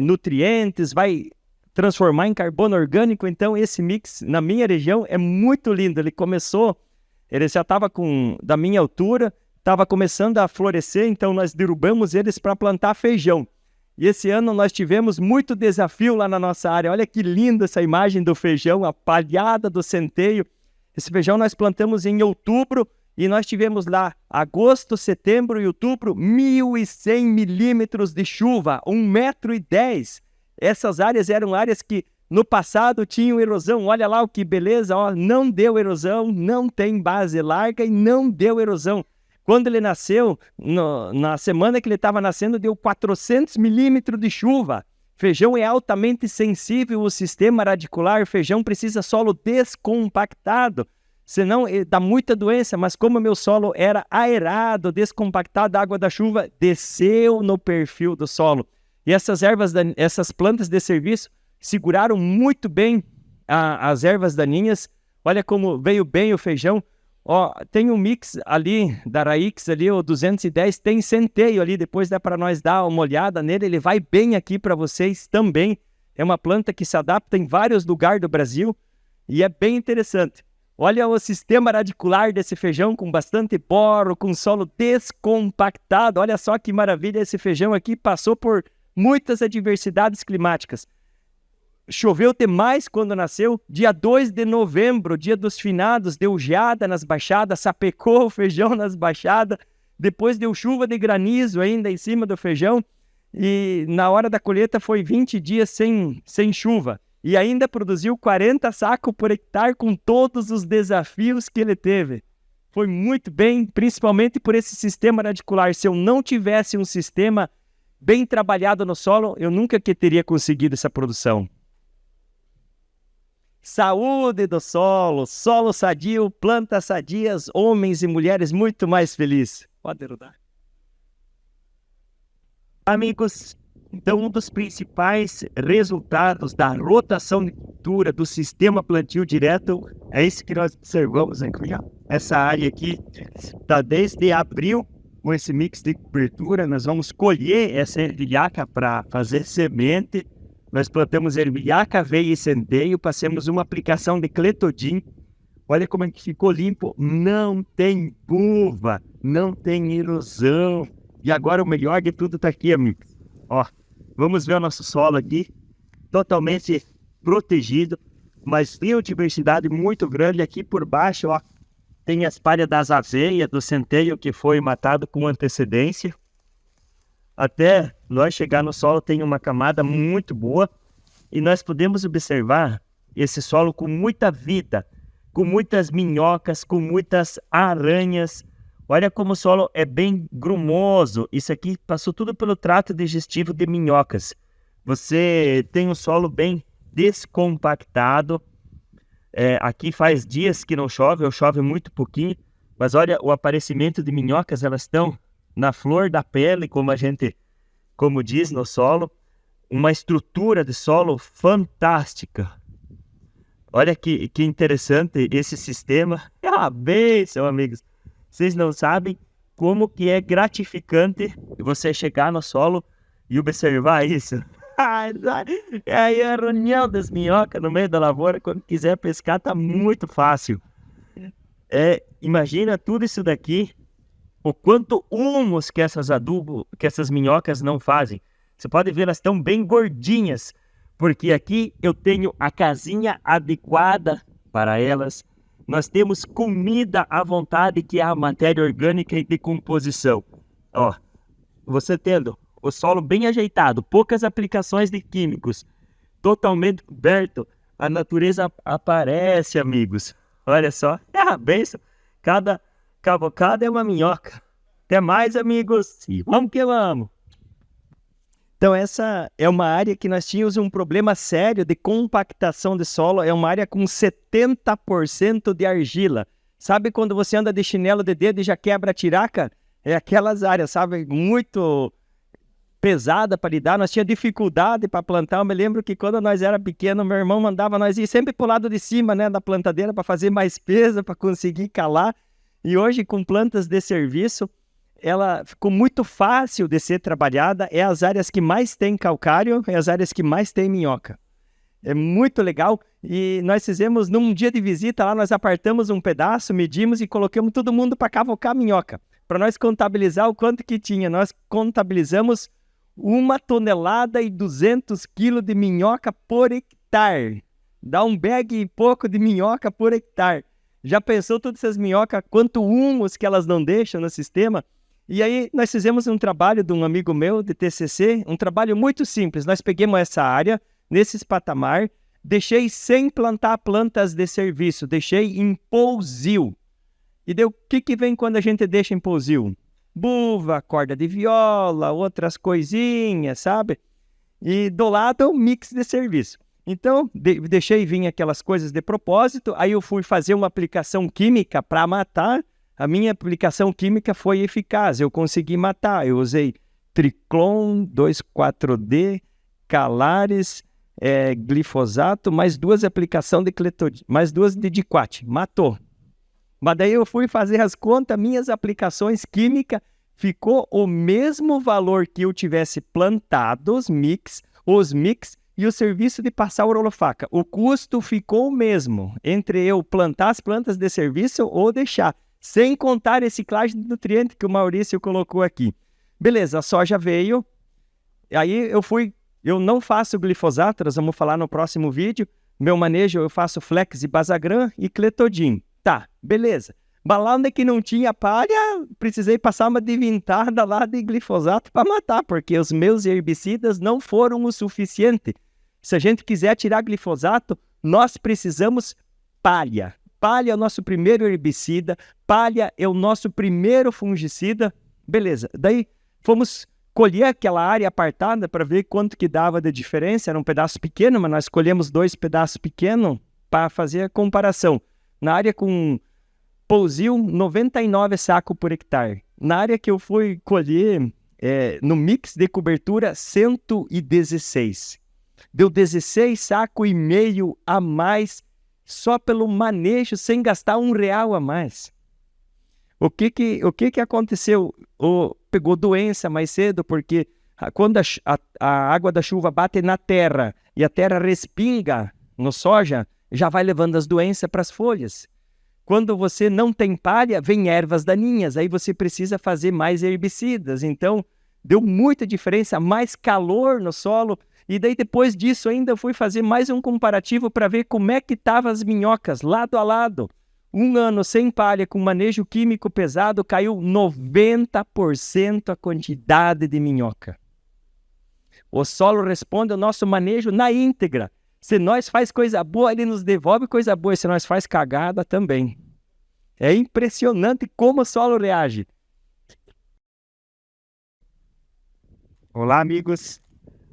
Speaker 2: nutrientes, vai transformar em carbono orgânico. Então esse mix na minha região é muito lindo. Ele já estava da minha altura, estava começando a florescer, então nós derrubamos eles para plantar feijão. E esse ano nós tivemos muito desafio lá na nossa área. Olha que linda essa imagem do feijão, a palhada do centeio. Esse feijão nós plantamos em outubro e nós tivemos lá agosto, setembro e outubro 1.100 milímetros de chuva, 1,10 m. Essas áreas eram áreas que no passado tinham erosão. Olha lá o que beleza, ó, não deu erosão, não tem base larga e não deu erosão. Quando ele nasceu, na semana que ele estava nascendo, deu 400 milímetros de chuva. Feijão é altamente sensível ao sistema radicular, feijão precisa solo descompactado, senão dá muita doença, mas como meu solo era aerado, descompactado, a água da chuva desceu no perfil do solo. E essas plantas de serviço seguraram muito bem as ervas daninhas. Olha como veio bem o feijão. Ó, tem um mix ali da Raix, ali, o 210, tem centeio ali, depois dá para nós dar uma olhada nele, ele vai bem aqui para vocês também. É uma planta que se adapta em vários lugares do Brasil e é bem interessante. Olha o sistema radicular desse feijão com bastante poro, com solo descompactado. Olha só que maravilha, esse feijão aqui passou por muitas adversidades climáticas. Choveu demais quando nasceu. Dia 2 de novembro, dia dos finados, deu geada nas baixadas, sapecou o feijão nas baixadas. Depois deu chuva de granizo ainda em cima do feijão. E na hora da colheita foi 20 dias sem chuva. E ainda produziu 40 sacos por hectare com todos os desafios que ele teve. Foi muito bem, principalmente por esse sistema radicular. Se eu não tivesse um sistema bem trabalhado no solo, eu nunca teria conseguido essa produção. Saúde do solo, solo sadio, plantas sadias, homens e mulheres muito mais felizes. Pode rodar.
Speaker 4: Amigos, então um dos principais resultados da rotação de cultura do sistema plantio direto é esse que nós observamos aqui. Ó. Essa área aqui está desde abril com esse mix de cobertura. Nós vamos colher essa ervilhaca para fazer semente. Nós plantamos ervilhaca, aveia e centeio, passamos uma aplicação de cletodin. Olha como é que ficou limpo, não tem buva, não tem erosão. E agora o melhor de tudo está aqui, amigos. Ó, vamos ver o nosso solo aqui, totalmente protegido, mas biodiversidade muito grande. Aqui por baixo, ó, tem as palhas das aveias, do centeio que foi matado com antecedência. Até nós chegar no solo tem uma camada muito boa e nós podemos observar esse solo com muita vida, com muitas minhocas, com muitas aranhas. Olha como o solo é bem grumoso. Isso aqui passou tudo pelo trato digestivo de minhocas. Você tem um solo bem descompactado. Aqui faz dias que não chove, ou chove muito pouquinho. Mas olha o aparecimento de minhocas, elas estão na flor da pele, como diz no solo. Uma estrutura de solo fantástica. Olha que interessante esse sistema. É uma bênção, amigos. Vocês não sabem como que é gratificante você chegar no solo e observar isso. É aí a reunião das minhocas no meio da lavoura. Quando quiser pescar, tá muito fácil. Imagina tudo isso daqui. O quanto humus que essas minhocas não fazem. Você pode ver, elas estão bem gordinhas. Porque aqui eu tenho a casinha adequada para elas. Nós temos comida à vontade, que é a matéria orgânica e decomposição. Ó, você tendo o solo bem ajeitado, poucas aplicações de químicos, totalmente coberto, a natureza aparece, amigos. Olha só, é uma bênção. Cada cavocada é uma minhoca. Até mais, amigos. E vamos que vamos.
Speaker 2: Então essa é uma área que nós tínhamos um problema sério de compactação de solo. É uma área com 70% de argila. Sabe quando você anda de chinelo de dedo e já quebra a tiraca? É aquelas áreas, sabe, muito pesada para lidar. Nós tínhamos dificuldade para plantar. Eu me lembro que quando nós era pequeno, meu irmão mandava nós ir sempre para o lado de cima, né, da plantadeira, para fazer mais peso, para conseguir calar. E hoje, com plantas de serviço, ela ficou muito fácil de ser trabalhada. É as áreas que mais tem calcário, é as áreas que mais tem minhoca. É muito legal. E nós fizemos, num dia de visita lá, nós apartamos um pedaço, medimos e colocamos todo mundo para cavocar minhoca. Para nós contabilizar o quanto que tinha. Nós contabilizamos 1,2 tonelada de minhoca por hectare. Dá um bag e pouco de minhoca por hectare. Já pensou todas essas minhocas, quanto humus que elas não deixam no sistema? E aí nós fizemos um trabalho de um amigo meu, de TCC, um trabalho muito simples. Nós pegamos essa área, nesses patamar, deixei sem plantar plantas de serviço, deixei em pousio. E daí o que vem quando a gente deixa em pousio? Buva, corda de viola, outras coisinhas, sabe? E do lado, um mix de serviço. Então, deixei vir aquelas coisas de propósito, aí eu fui fazer uma aplicação química para matar. A minha aplicação química foi eficaz, eu consegui matar. Eu usei Triclon, 2,4-D, Calares, glifosato, mais 2 aplicações de cletodin, mais 2 de diquat, matou. Mas daí eu fui fazer as contas, minhas aplicações químicas, ficou o mesmo valor que eu tivesse plantado os mix e o serviço de passar a urolofaca. O custo ficou o mesmo entre eu plantar as plantas de serviço ou deixar, sem contar a reciclagem de nutriente que o Maurício colocou aqui. Beleza, a soja veio, aí eu não faço glifosato, nós vamos falar no próximo vídeo. Meu manejo eu faço Flex e Basagran e Cletodin. Tá, beleza. Mas lá onde que não tinha palha, precisei passar uma divintada lá de glifosato para matar, porque os meus herbicidas não foram o suficiente. Se a gente quiser tirar glifosato, nós precisamos palha. Palha é o nosso primeiro herbicida, palha é o nosso primeiro fungicida. Beleza, daí fomos colher aquela área apartada para ver quanto que dava de diferença. Era um pedaço pequeno, mas nós escolhemos 2 pedaços pequenos para fazer a comparação. Na área com Pouzil, 99 sacos por hectare. Na área que eu fui colher, no mix de cobertura, 116. Deu 16 sacos e meio a mais só pelo manejo, sem gastar R$1 a mais. O que aconteceu? Pegou doença mais cedo, porque quando a água da chuva bate na terra e a terra respinga no soja, já vai levando as doenças para as folhas. Quando você não tem palha, vem ervas daninhas, aí você precisa fazer mais herbicidas. Então, deu muita diferença, mais calor no solo. E daí, depois disso, ainda fui fazer mais um comparativo para ver como é que estavam as minhocas, lado a lado. Um ano sem palha, com manejo químico pesado, caiu 90% a quantidade de minhoca. O solo responde ao nosso manejo na íntegra. Se nós faz coisa boa, ele nos devolve coisa boa. E se nós faz cagada, também. É impressionante como o solo reage.
Speaker 4: Olá, amigos.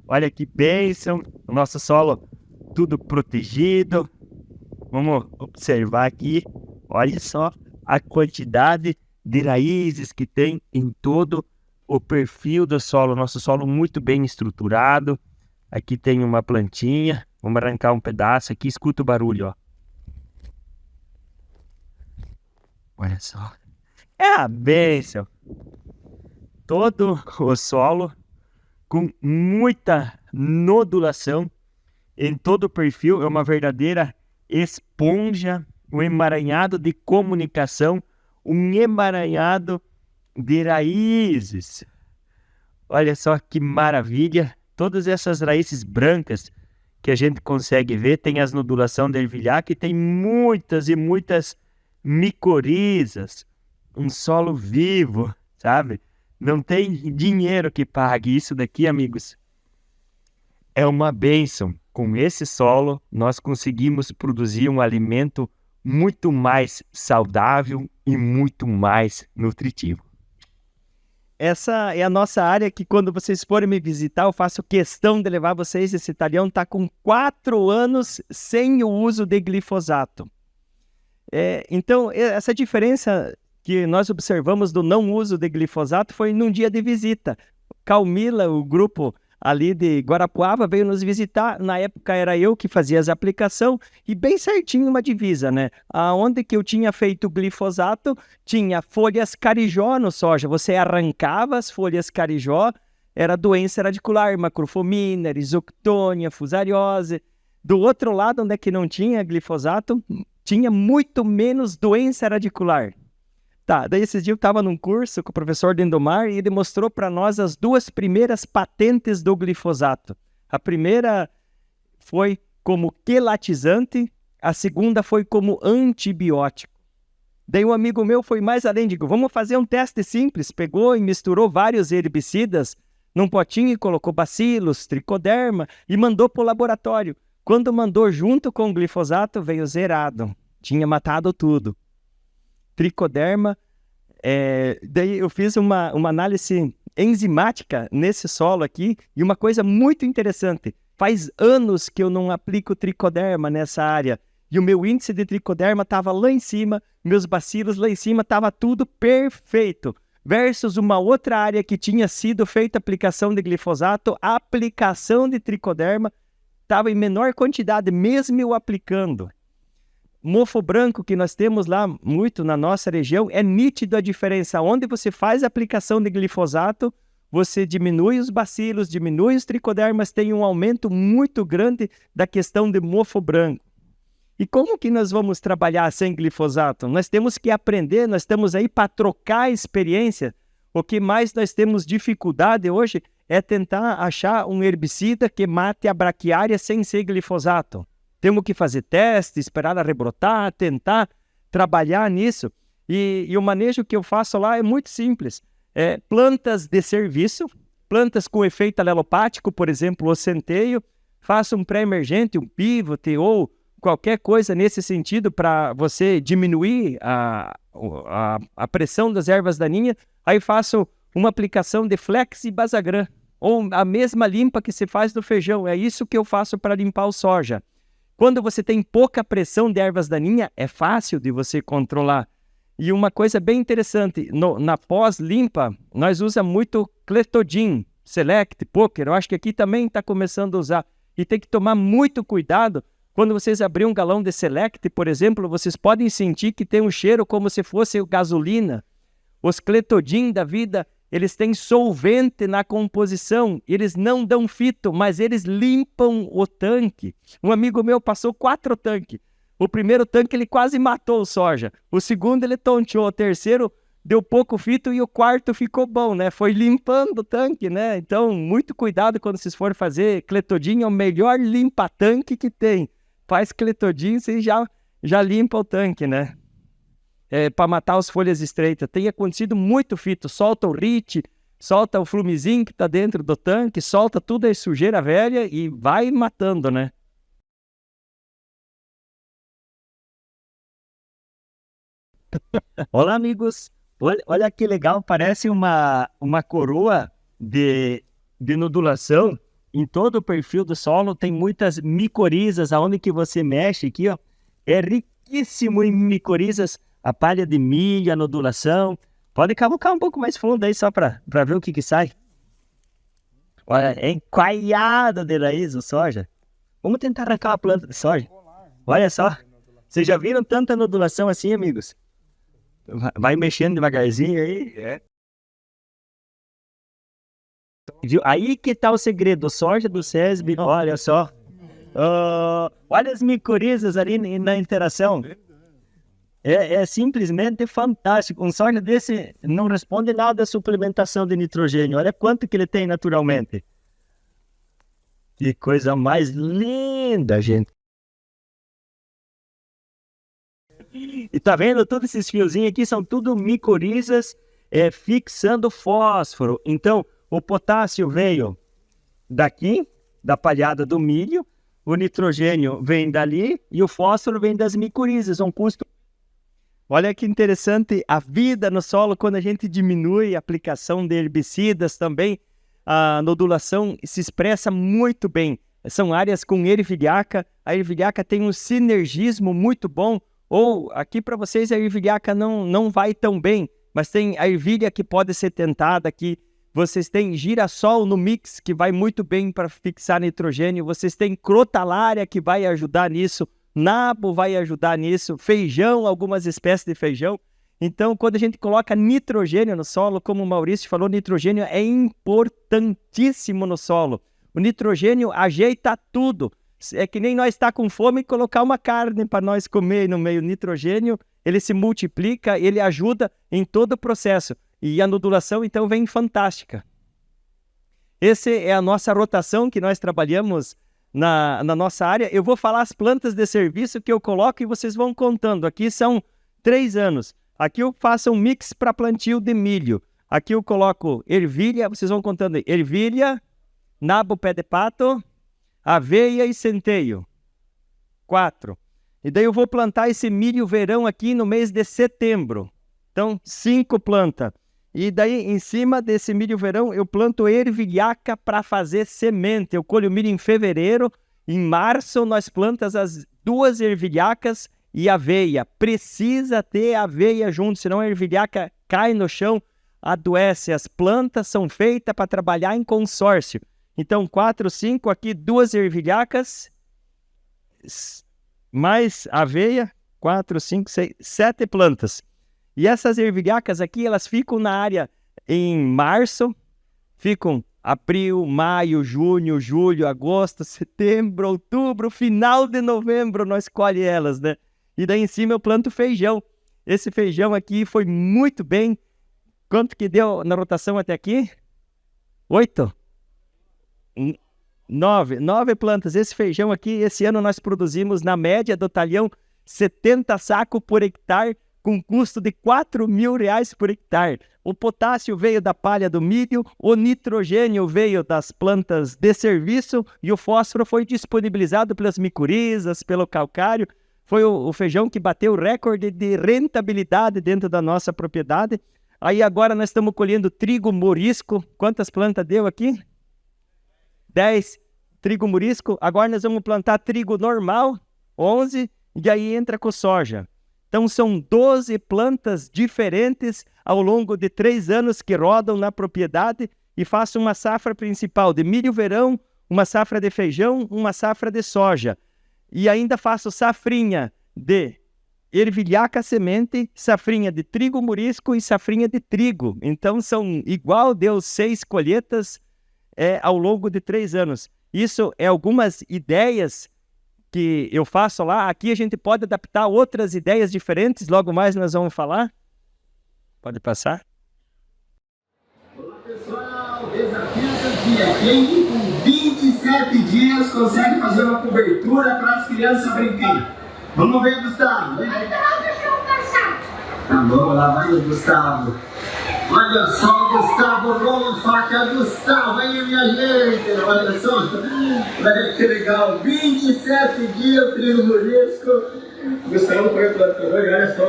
Speaker 4: Olha que bênção. O nosso solo tudo protegido. Vamos observar aqui. Olha só a quantidade de raízes que tem em todo o perfil do solo. Nosso solo muito bem estruturado. Aqui tem uma plantinha. Vamos arrancar um pedaço aqui. Escuta o barulho, ó. Olha só. É a bênção. Todo o solo com muita nodulação em todo o perfil. É uma verdadeira esponja, um emaranhado de comunicação, um emaranhado de raízes. Olha só que maravilha. Todas essas raízes brancas que a gente consegue ver, tem as nodulação de ervilhar, que tem muitas e muitas micorizas, um solo vivo, sabe? Não tem dinheiro que pague isso daqui, amigos. É uma bênção. Com esse solo, nós conseguimos produzir um alimento muito mais saudável e muito mais nutritivo.
Speaker 2: Essa é a nossa área que, quando vocês forem me visitar, eu faço questão de levar vocês. Esse talhão está com 4 anos sem o uso de glifosato. Então, essa diferença que nós observamos do não uso de glifosato foi num dia de visita. Calmila, o grupo ali de Guarapuava, veio nos visitar. Na época era eu que fazia as aplicações e bem certinho uma divisa, né? Aonde que eu tinha feito glifosato, tinha folhas carijó no soja. Você arrancava as folhas carijó, era doença radicular, macrofomina, risoctônia, fusariose. Do outro lado, onde é que não tinha glifosato, tinha muito menos doença radicular. Tá, daí esses dias eu estava num curso com o professor Dendomar e ele mostrou para nós as 2 primeiras patentes do glifosato. A primeira foi como quelatizante, a segunda foi como antibiótico. Daí um amigo meu foi mais além, digo, vamos fazer um teste simples. Pegou e misturou vários herbicidas num potinho e colocou bacilos, tricoderma e mandou para o laboratório. Quando mandou junto com o glifosato, veio zerado. Tinha matado tudo. Tricoderma, daí eu fiz uma análise enzimática nesse solo aqui, e uma coisa muito interessante, faz anos que eu não aplico tricoderma nessa área, e o meu índice de tricoderma estava lá em cima, meus bacilos lá em cima, estava tudo perfeito, versus uma outra área que tinha sido feita aplicação de glifosato, a aplicação de tricoderma estava em menor quantidade, mesmo eu aplicando. Mofo branco que nós temos lá muito na nossa região, é nítido a diferença. Onde você faz a aplicação de glifosato, você diminui os bacilos, diminui os tricodermas, tem um aumento muito grande da questão de mofo branco. E como que nós vamos trabalhar sem glifosato? Nós temos que aprender, nós estamos aí para trocar experiência. O que mais nós temos dificuldade hoje é tentar achar um herbicida que mate a braquiária sem ser glifosato. Temos que fazer teste, esperar ela rebrotar, tentar trabalhar nisso. E o manejo que eu faço lá é muito simples. Plantas de serviço, plantas com efeito alelopático, por exemplo, o centeio, faço um pré-emergente, um pivot ou qualquer coisa nesse sentido para você diminuir a pressão das ervas daninhas. Aí faço uma aplicação de Flex e Basagran, ou a mesma limpa que se faz no feijão. É isso que eu faço para limpar o soja. Quando você tem pouca pressão de ervas daninhas, é fácil de você controlar. E uma coisa bem interessante, na pós-limpa, nós usamos muito Clethodim, Select, Poker. Eu acho que aqui também está começando a usar. E tem que tomar muito cuidado. Quando vocês abrirem um galão de Select, por exemplo, vocês podem sentir que tem um cheiro como se fosse gasolina. Os Clethodim da vida, eles têm solvente na composição, eles não dão fito, mas eles limpam o tanque. Um amigo meu passou 4 tanques. O primeiro tanque ele quase matou o soja, o segundo ele tonteou, o terceiro deu pouco fito e o quarto ficou bom, né? Foi limpando o tanque, né? Então, muito cuidado quando vocês forem fazer Clethodim, é o melhor limpa-tanque que tem. Faz Clethodim, você já limpa o tanque, né? Para matar as folhas estreitas. Tem acontecido muito fito, solta o RIT, solta o flumizinho que está dentro do tanque, solta tudo a sujeira velha e vai matando, né?
Speaker 4: Olá, amigos. Olha que legal, parece uma coroa de nodulação. Em todo o perfil do solo tem muitas micorizas, aonde que você mexe aqui, ó, é riquíssimo em micorizas, a palha de milho, a nodulação. Pode cavucar um pouco mais fundo aí só para ver o que sai. Olha, é encoiada de raiz o soja. Vamos tentar arrancar uma planta de soja. Olha só, vocês já viram tanta nodulação assim, amigos? Vai mexendo devagarzinho aí. Viu? Aí que tá o segredo, soja do SESB, olha só. Olha as micorizas ali na interação. É simplesmente fantástico. Um soja desse não responde nada à suplementação de nitrogênio. Olha quanto que ele tem naturalmente. Que coisa mais linda, gente. E tá vendo? Todos esses fiozinhos aqui são tudo micorizas fixando fósforo. Então, o potássio veio daqui, da palhada do milho, o nitrogênio vem dali e o fósforo vem das micorizas. Um custo.
Speaker 2: Olha que interessante a vida no solo quando a gente diminui a aplicação de herbicidas também. A nodulação se expressa muito bem. São áreas com ervilhaca. A ervilhaca tem um sinergismo muito bom. Ou aqui para vocês a ervilhaca não vai tão bem, mas tem a ervilha que pode ser tentada aqui. Vocês têm girassol no mix que vai muito bem para fixar nitrogênio. Vocês têm crotalária que vai ajudar nisso. Nabo vai ajudar nisso. Feijão, algumas espécies de feijão. Então, quando a gente coloca nitrogênio no solo, como o Maurício falou, nitrogênio é importantíssimo no solo. O nitrogênio ajeita tudo. É que nem nós estar com fome e colocar uma carne para nós comer no meio. Nitrogênio, ele se multiplica, ele ajuda em todo o processo. E a nodulação, então, vem fantástica. Essa é a nossa rotação que nós trabalhamos na nossa área. Eu vou falar as plantas de serviço que eu coloco e vocês vão contando. Aqui são 3 anos. Aqui eu faço um mix para plantio de milho. Aqui eu coloco ervilha, vocês vão contando aí. Ervilha, nabo, pé de pato, aveia e centeio. 4. E daí eu vou plantar esse milho verão aqui no mês de setembro. Então, 5 plantas. E daí, em cima desse milho verão, eu planto ervilhaca para fazer semente. Eu colho milho em fevereiro. Em março, nós plantamos as 2 ervilhacas e aveia. Precisa ter aveia junto, senão a ervilhaca cai no chão, adoece. As plantas são feitas para trabalhar em consórcio. Então, 4, 5, aqui 2 ervilhacas, mais aveia, 4, 5, 6, 7 plantas. E essas ervilhacas aqui, elas ficam na área em março, ficam abril, maio, junho, julho, agosto, setembro, outubro, final de novembro nós colhe elas, né? E daí em cima eu planto feijão. Esse feijão aqui foi muito bem. Quanto que deu na rotação até aqui? 8? 9 plantas. Esse feijão aqui, esse ano nós produzimos na média do talhão 70 sacos por hectare, com custo de R$4.000 por hectare. O potássio veio da palha do milho, o nitrogênio veio das plantas de serviço e o fósforo foi disponibilizado pelas micorizas, pelo calcário. Foi o feijão que bateu o recorde de rentabilidade dentro da nossa propriedade. Aí agora nós estamos colhendo trigo morisco. Quantas plantas deu aqui? 10 trigo morisco. Agora nós vamos plantar trigo normal, 11, e aí entra com soja. Então são 12 plantas diferentes ao longo de 3 anos que rodam na propriedade e faço uma safra principal de milho verão, uma safra de feijão, uma safra de soja. E ainda faço safrinha de ervilhaca semente, safrinha de trigo morisco e safrinha de trigo. Então são igual, deu 6 colheitas ao longo de 3 anos. Isso é algumas ideias que eu faço lá. Aqui a gente pode adaptar outras ideias diferentes, logo mais nós vamos falar. Pode passar.
Speaker 3: Olá pessoal, desafio do dia. Quem com 27 dias consegue fazer uma cobertura para as crianças brincarem? Vamos ver, Gustavo. Tá bom, lá vai o Gustavo. Olha só, Gustavo, Rolo, faca, Gustavo, aí minha gente, olha só, olha que legal, 27 dias, trigo morisco, Gustavo foi o plantador, olha só,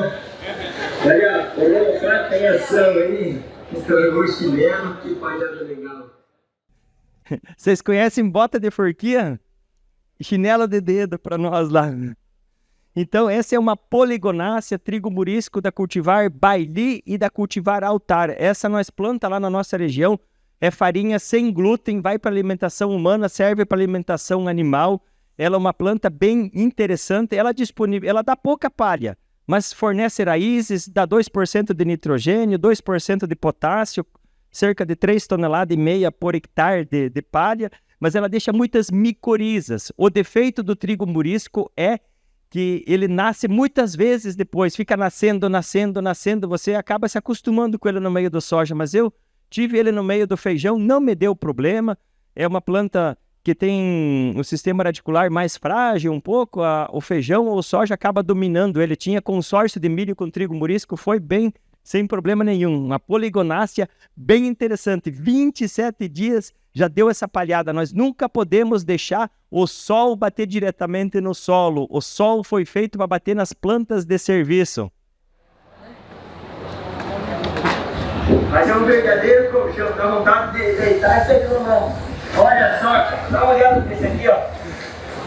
Speaker 3: olha, o Rolo, faca em ação aí, estragou o chileno, que palhada legal.
Speaker 2: Vocês conhecem bota de forquilha? Chinelo de dedo para nós lá. Então, essa é uma poligonácea, trigo morisco da cultivar Baili e da cultivar Altar. Essa nós planta lá na nossa região. É farinha sem glúten, vai para alimentação humana, serve para alimentação animal. Ela é uma planta bem interessante. Ela dá pouca palha, mas fornece raízes, dá 2% de nitrogênio, 2% de potássio, cerca de 3,5 toneladas por hectare de palha, mas ela deixa muitas micorizas. O defeito do trigo morisco é que ele nasce muitas vezes depois, fica nascendo, você acaba se acostumando com ele no meio do soja, mas eu tive ele no meio do feijão, não me deu problema, é uma planta que tem um sistema radicular mais frágil um pouco, o feijão ou o soja acaba dominando ele, tinha consórcio de milho com trigo morisco, foi bem, sem problema nenhum, uma poligonácea bem interessante, 27 dias já deu essa palhada. Nós nunca podemos deixar o sol bater diretamente no solo. O sol foi feito para bater nas plantas de serviço.
Speaker 3: Mas é um verdadeiro colchão, dá vontade de deitar e sair no mão. Olha só, dá uma olhada nesse aqui, ó.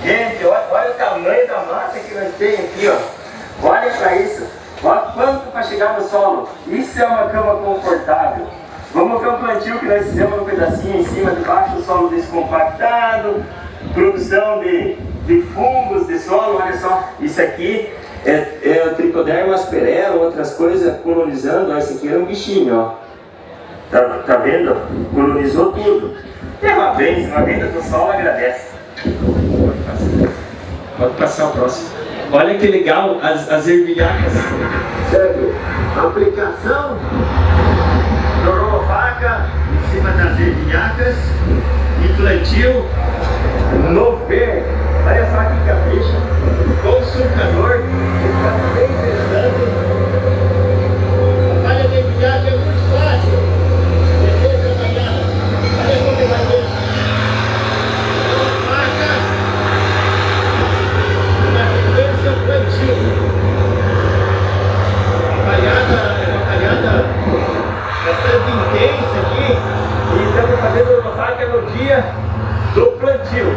Speaker 3: Gente, olha o tamanho da massa que nós temos aqui, ó. Olha para isso. Olha quanto para chegar no solo. Isso é uma cama confortável. Vamos ver um plantio que nós fizemos um pedacinho em cima, debaixo do solo descompactado, produção de fungos de solo, olha só, isso aqui é o Trichoderma asperera, outras coisas colonizando, ó, esse aqui era um bichinho, ó, tá vendo? Colonizou tudo. É uma venda do solo agradece. Pode passar o próximo. Olha que legal, as ervilhacas. Certo, aplicação do Rolofaca em cima das ervilhacas e plantio no verde. Olha só que capricha, com o sulcador, que está bem interessante. A palha de ervilhaca é muito fácil de ser trabalhada. Olha como vai ver. Rolofaca, na sequência plantio. A palhada é uma palhada bastante intensa aqui e estamos fazendo o Rolofaca no dia do plantio.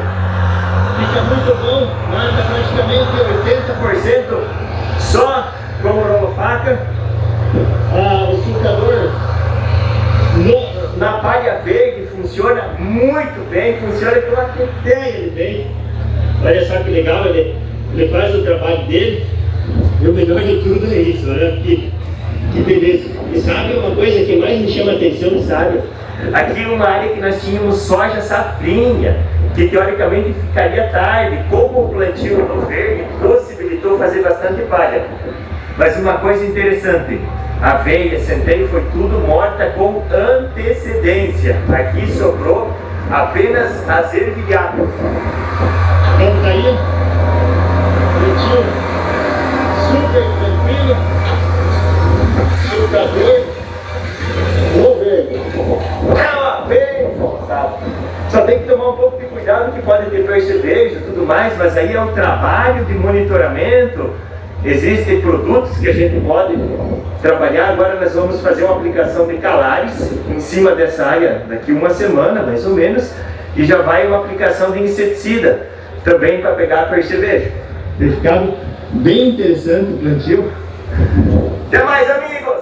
Speaker 3: Fica muito bom, mata praticamente 80% só com o Rolofaca. O sulcador na palha verde funciona muito bem, funciona como a ideia ele vem. Olha só que legal, ele faz o trabalho dele e o melhor de tudo é isso, olha que beleza. E sabe uma coisa que mais me chama a atenção nessa área? Aqui uma área que nós tínhamos soja safrinha, que teoricamente ficaria tarde, como o plantio no verde possibilitou fazer bastante palha. Mas uma coisa interessante, aveia, centeio, foi tudo morta com antecedência. Aqui sobrou apenas as ervilhacas. Vamos aí, plantio super tranquilo, frutador, no verde. Não, bem forçado. Só tem que tomar um pouco de cuidado, que pode ter percevejo e tudo mais, mas aí é um trabalho de monitoramento. Existem produtos que a gente pode trabalhar. Agora nós vamos fazer uma aplicação de calares em cima dessa área daqui uma semana, mais ou menos, e já vai uma aplicação de inseticida também para pegar percevejo. Tem ficado bem interessante o plantio. Até mais, amigos!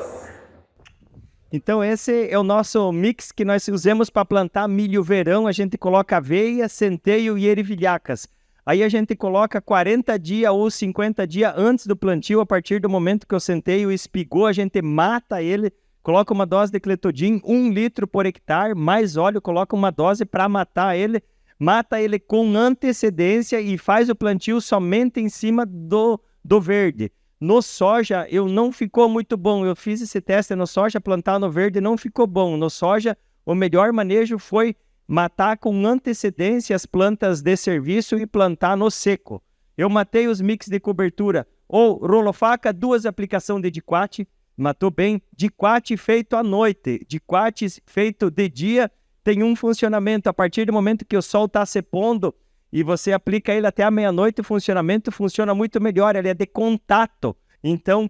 Speaker 2: Então esse é o nosso mix que nós usamos para plantar milho verão. A gente coloca aveia, centeio e ervilhacas. Aí a gente coloca 40 dias ou 50 dias antes do plantio. A partir do momento que o centeio espigou, a gente mata ele, coloca uma dose de cletodin, 1 litro por hectare, mais óleo, coloca uma dose para matar ele. Mata ele com antecedência e faz o plantio somente em cima do verde. No soja, não ficou muito bom. Eu fiz esse teste no soja, plantar no verde não ficou bom. No soja, o melhor manejo foi matar com antecedência as plantas de serviço e plantar no seco. Eu matei os mix de cobertura ou rolofaca, 2 aplicações de diquat, matou bem. Diquat feito à noite, diquat feito de dia tem um funcionamento. A partir do momento que o sol está se pondo e você aplica ele até a meia-noite, o funcionamento funciona muito melhor, ele é de contato, então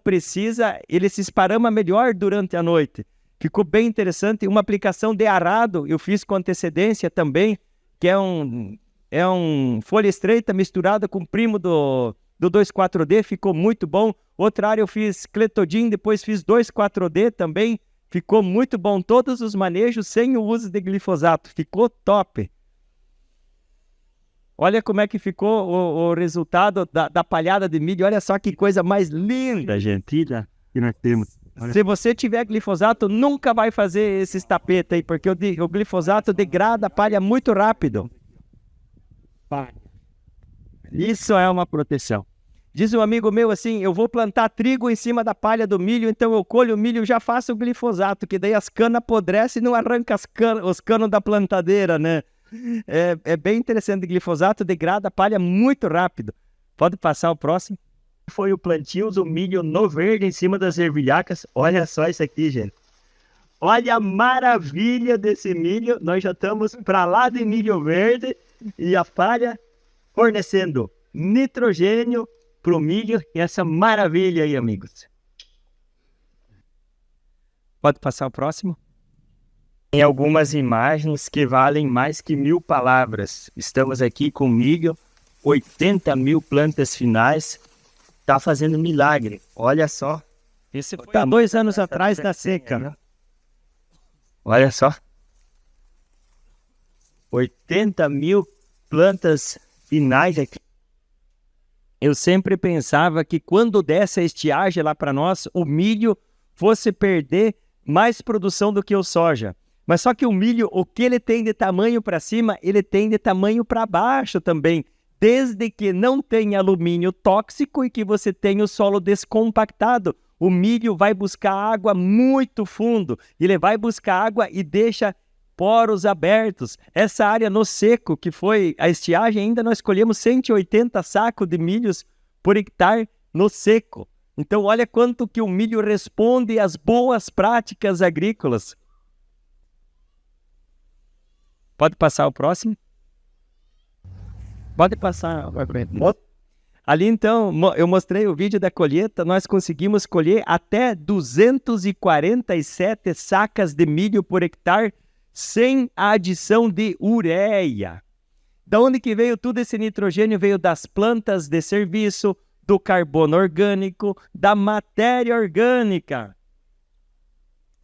Speaker 2: ele se esparama melhor durante a noite. Ficou bem interessante. Uma aplicação de arado eu fiz com antecedência também, que é um folha estreita misturada com primo do 2,4-D, ficou muito bom. Outra área eu fiz cletodin, depois fiz 2,4-D também, ficou muito bom. Todos os manejos sem o uso de glifosato, ficou top. Olha como é que ficou o resultado da palhada de milho. Olha só que coisa mais linda, gente.
Speaker 4: Que nós temos.
Speaker 2: Se você tiver glifosato, nunca vai fazer esses tapetes aí, porque o glifosato degrada a palha muito rápido. Isso é uma proteção. Diz um amigo meu assim, eu vou plantar trigo em cima da palha do milho, então eu colho o milho e já faço o glifosato, que daí as canas apodrecem e não arranca os canos da plantadeira, né? É bem interessante. O glifosato degrada a palha muito rápido. Pode passar o próximo.
Speaker 4: Foi o plantio do milho no verde em cima das ervilhacas. Olha só isso aqui, gente. Olha a maravilha desse milho. Nós já estamos para lá de milho verde e a palha fornecendo nitrogênio para o milho. E essa maravilha aí, amigos.
Speaker 2: Pode passar o próximo.
Speaker 4: Tem algumas imagens que valem mais que 1000 palavras. Estamos aqui com milho, 80 mil plantas finais. Está fazendo milagre. Olha só.
Speaker 2: Esse foi há 2 anos atrás da seca, né?
Speaker 4: Olha só. 80 mil plantas finais aqui.
Speaker 2: Eu sempre pensava que quando desse a estiagem lá para nós, o milho fosse perder mais produção do que o soja. Mas só que o milho, o que ele tem de tamanho para cima, ele tem de tamanho para baixo também. Desde que não tenha alumínio tóxico e que você tenha o solo descompactado. O milho vai buscar água muito fundo. Ele vai buscar água e deixa poros abertos. Essa área no seco, que foi a estiagem, ainda nós colhemos 180 sacos de milhos por hectare no seco. Então olha quanto que o milho responde às boas práticas agrícolas. Pode passar o próximo? Pode passar. Ali então, eu mostrei o vídeo da colheita, nós conseguimos colher até 247 sacas de milho por hectare sem a adição de ureia. Da onde que veio tudo esse nitrogênio? Veio das plantas de serviço, do carbono orgânico, da matéria orgânica.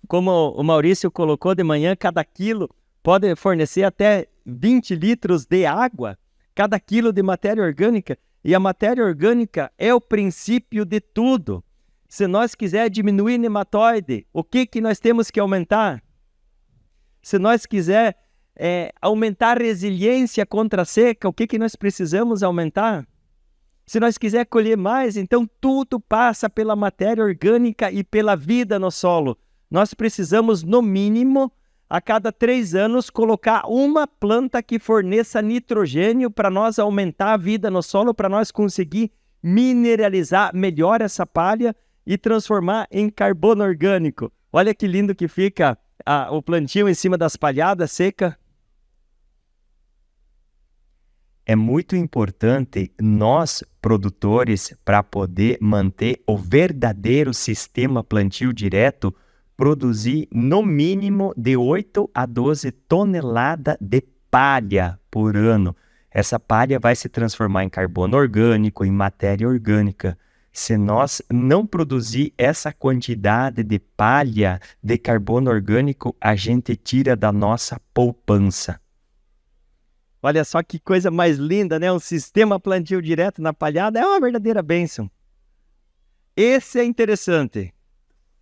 Speaker 2: Como o Maurício colocou de manhã, cada quilo pode fornecer até 20 litros de água. Cada quilo de matéria orgânica, e a matéria orgânica é o princípio de tudo. Se nós quisermos diminuir nematóide, o que nós temos que aumentar? se nós quiser aumentar a resiliência contra a seca, o que nós precisamos aumentar? Se nós quiser colher mais, então tudo passa pela matéria orgânica e pela vida no solo. Nós precisamos, no mínimo, a cada 3 anos, colocar uma planta que forneça nitrogênio para nós aumentar a vida no solo, para nós conseguir mineralizar melhor essa palha e transformar em carbono orgânico. Olha que lindo que fica o plantio em cima das palhadas seca.
Speaker 4: É muito importante nós, produtores, para poder manter o verdadeiro sistema plantio direto, produzir no mínimo de 8 a 12 toneladas de palha por ano. Essa palha vai se transformar em carbono orgânico, em matéria orgânica. Se nós não produzir essa quantidade de palha de carbono orgânico, a gente tira da nossa poupança.
Speaker 2: Olha só que coisa mais linda, né? Um sistema plantio direto na palhada é uma verdadeira bênção. Esse é interessante.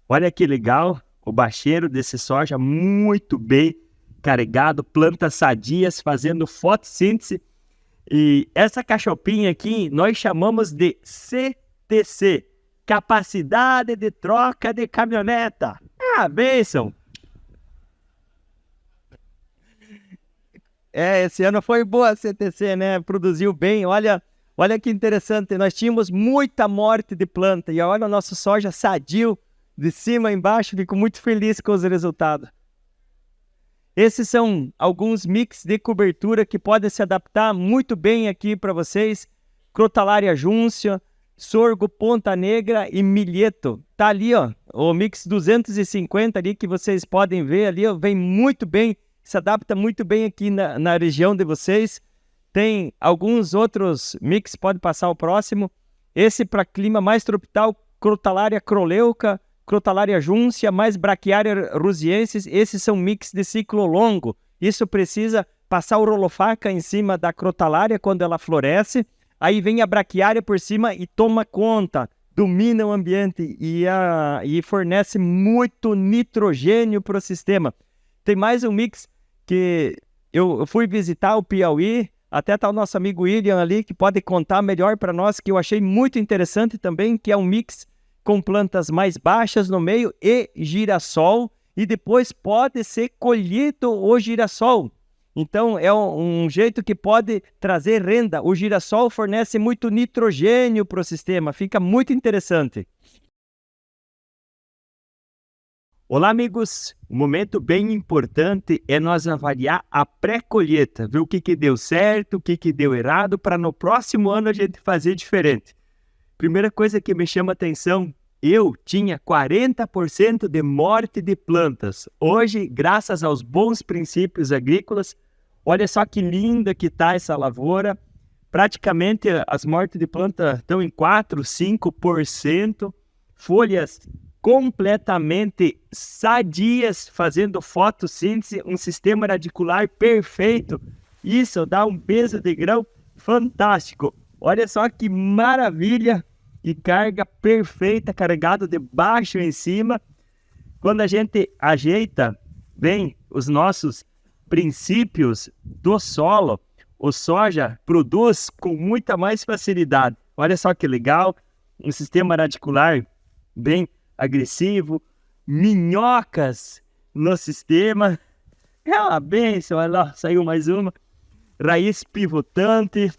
Speaker 4: Olha que legal, o bacheiro desse soja muito bem carregado, plantas sadias fazendo fotossíntese. E essa cachopinha aqui nós chamamos de CTC, capacidade de troca de caminhoneta. Ah, bênção!
Speaker 2: Esse ano foi boa a CTC, né? Produziu bem. Olha que interessante. Nós tínhamos muita morte de planta. E olha o nosso soja sadio, de cima a embaixo. Fico muito feliz com os resultados. Esses são alguns mix de cobertura que podem se adaptar muito bem aqui para vocês. Crotalária Júncia, sorgo Ponta Negra e milheto. Tá ali, ó, o mix 250 ali que vocês podem ver ali, ó, vem muito bem. Se adapta muito bem aqui na região de vocês. Tem alguns outros mix, pode passar o próximo. Esse para clima mais tropical, Crotalária croleuca, Crotalária Júncia, mais Braquiária rusiensis. Esses são mix de ciclo longo. Isso precisa passar o rolofaca em cima da Crotalária quando ela floresce. Aí vem a Braquiária por cima e toma conta, domina o ambiente e fornece muito nitrogênio para o sistema. Tem mais um mix que eu fui visitar o Piauí, até tá o nosso amigo William ali, que pode contar melhor para nós, que eu achei muito interessante também, que é um mix com plantas mais baixas no meio e girassol, e depois pode ser colhido o girassol. Então é um jeito que pode trazer renda. O girassol fornece muito nitrogênio para o sistema, fica muito interessante.
Speaker 4: Olá, amigos! Um momento bem importante é nós avaliar a pré-colheita, ver o que deu certo, o que deu errado, para no próximo ano a gente fazer diferente. Primeira coisa que me chama a atenção, eu tinha 40% de morte de plantas. Hoje, graças aos bons princípios agrícolas, olha só que linda que está essa lavoura. Praticamente as mortes de planta estão em 4, 5%, folhas completamente sadias, fazendo fotossíntese, um sistema radicular perfeito. Isso dá um peso de grão fantástico. Olha só que maravilha, que carga perfeita, carregado de baixo em cima. Quando a gente ajeita bem os nossos princípios do solo, o soja produz com muita mais facilidade. Olha só que legal, um sistema radicular bem agressivo, minhocas no sistema, é uma bênção. Olha lá, saiu mais uma, raiz pivotante,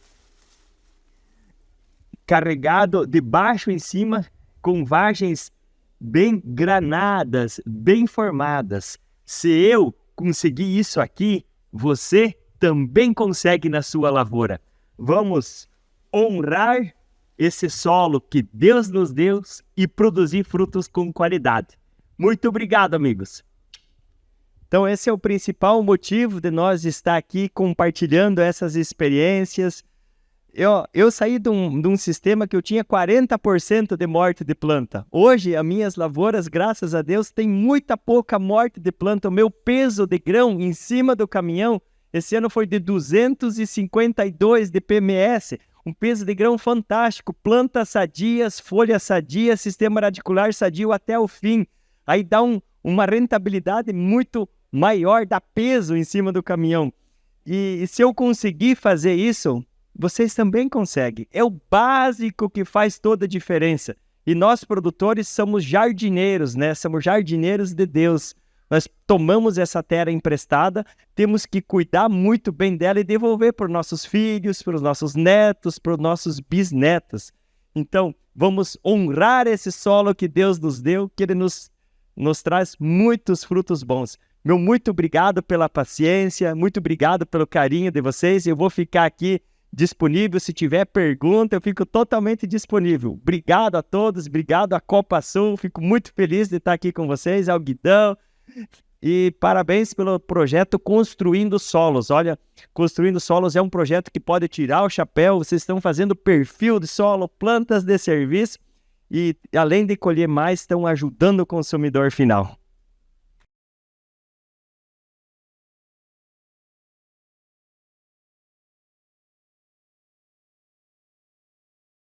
Speaker 4: carregado de baixo em cima, com vagens bem granadas, bem formadas. Se eu conseguir isso aqui, você também consegue na sua lavoura. Vamos honrar esse solo que Deus nos deu e produzir frutos com qualidade. Muito obrigado, amigos.
Speaker 2: Então esse é o principal motivo de nós estar aqui compartilhando essas experiências. Eu saí de um sistema que eu tinha 40% de morte de planta. Hoje, as minhas lavouras, graças a Deus, tem muita pouca morte de planta. O meu peso de grão em cima do caminhão, esse ano foi de 252 de PMS. Um peso de grão fantástico, plantas sadias, folhas sadias, sistema radicular sadio até o fim. Aí dá uma rentabilidade muito maior dá peso em cima do caminhão. E se eu conseguir fazer isso, vocês também conseguem. É o básico que faz toda a diferença. E nós, produtores, somos jardineiros, né? Somos jardineiros de Deus. Nós tomamos essa terra emprestada, temos que cuidar muito bem dela e devolver para os nossos filhos, para os nossos netos, para os nossos bisnetos. Então, vamos honrar esse solo que Deus nos deu, que Ele nos traz muitos frutos bons. Meu muito obrigado pela paciência, muito obrigado pelo carinho de vocês. Eu vou ficar aqui disponível, se tiver pergunta, eu fico totalmente disponível. Obrigado a todos, obrigado à Copa Sul, fico muito feliz de estar aqui com vocês, ao Guidão, e parabéns pelo projeto Construindo Solos. Olha, Construindo Solos é um projeto que pode tirar o chapéu, vocês estão fazendo perfil de solo, plantas de serviço, e além de colher mais, estão ajudando o consumidor final.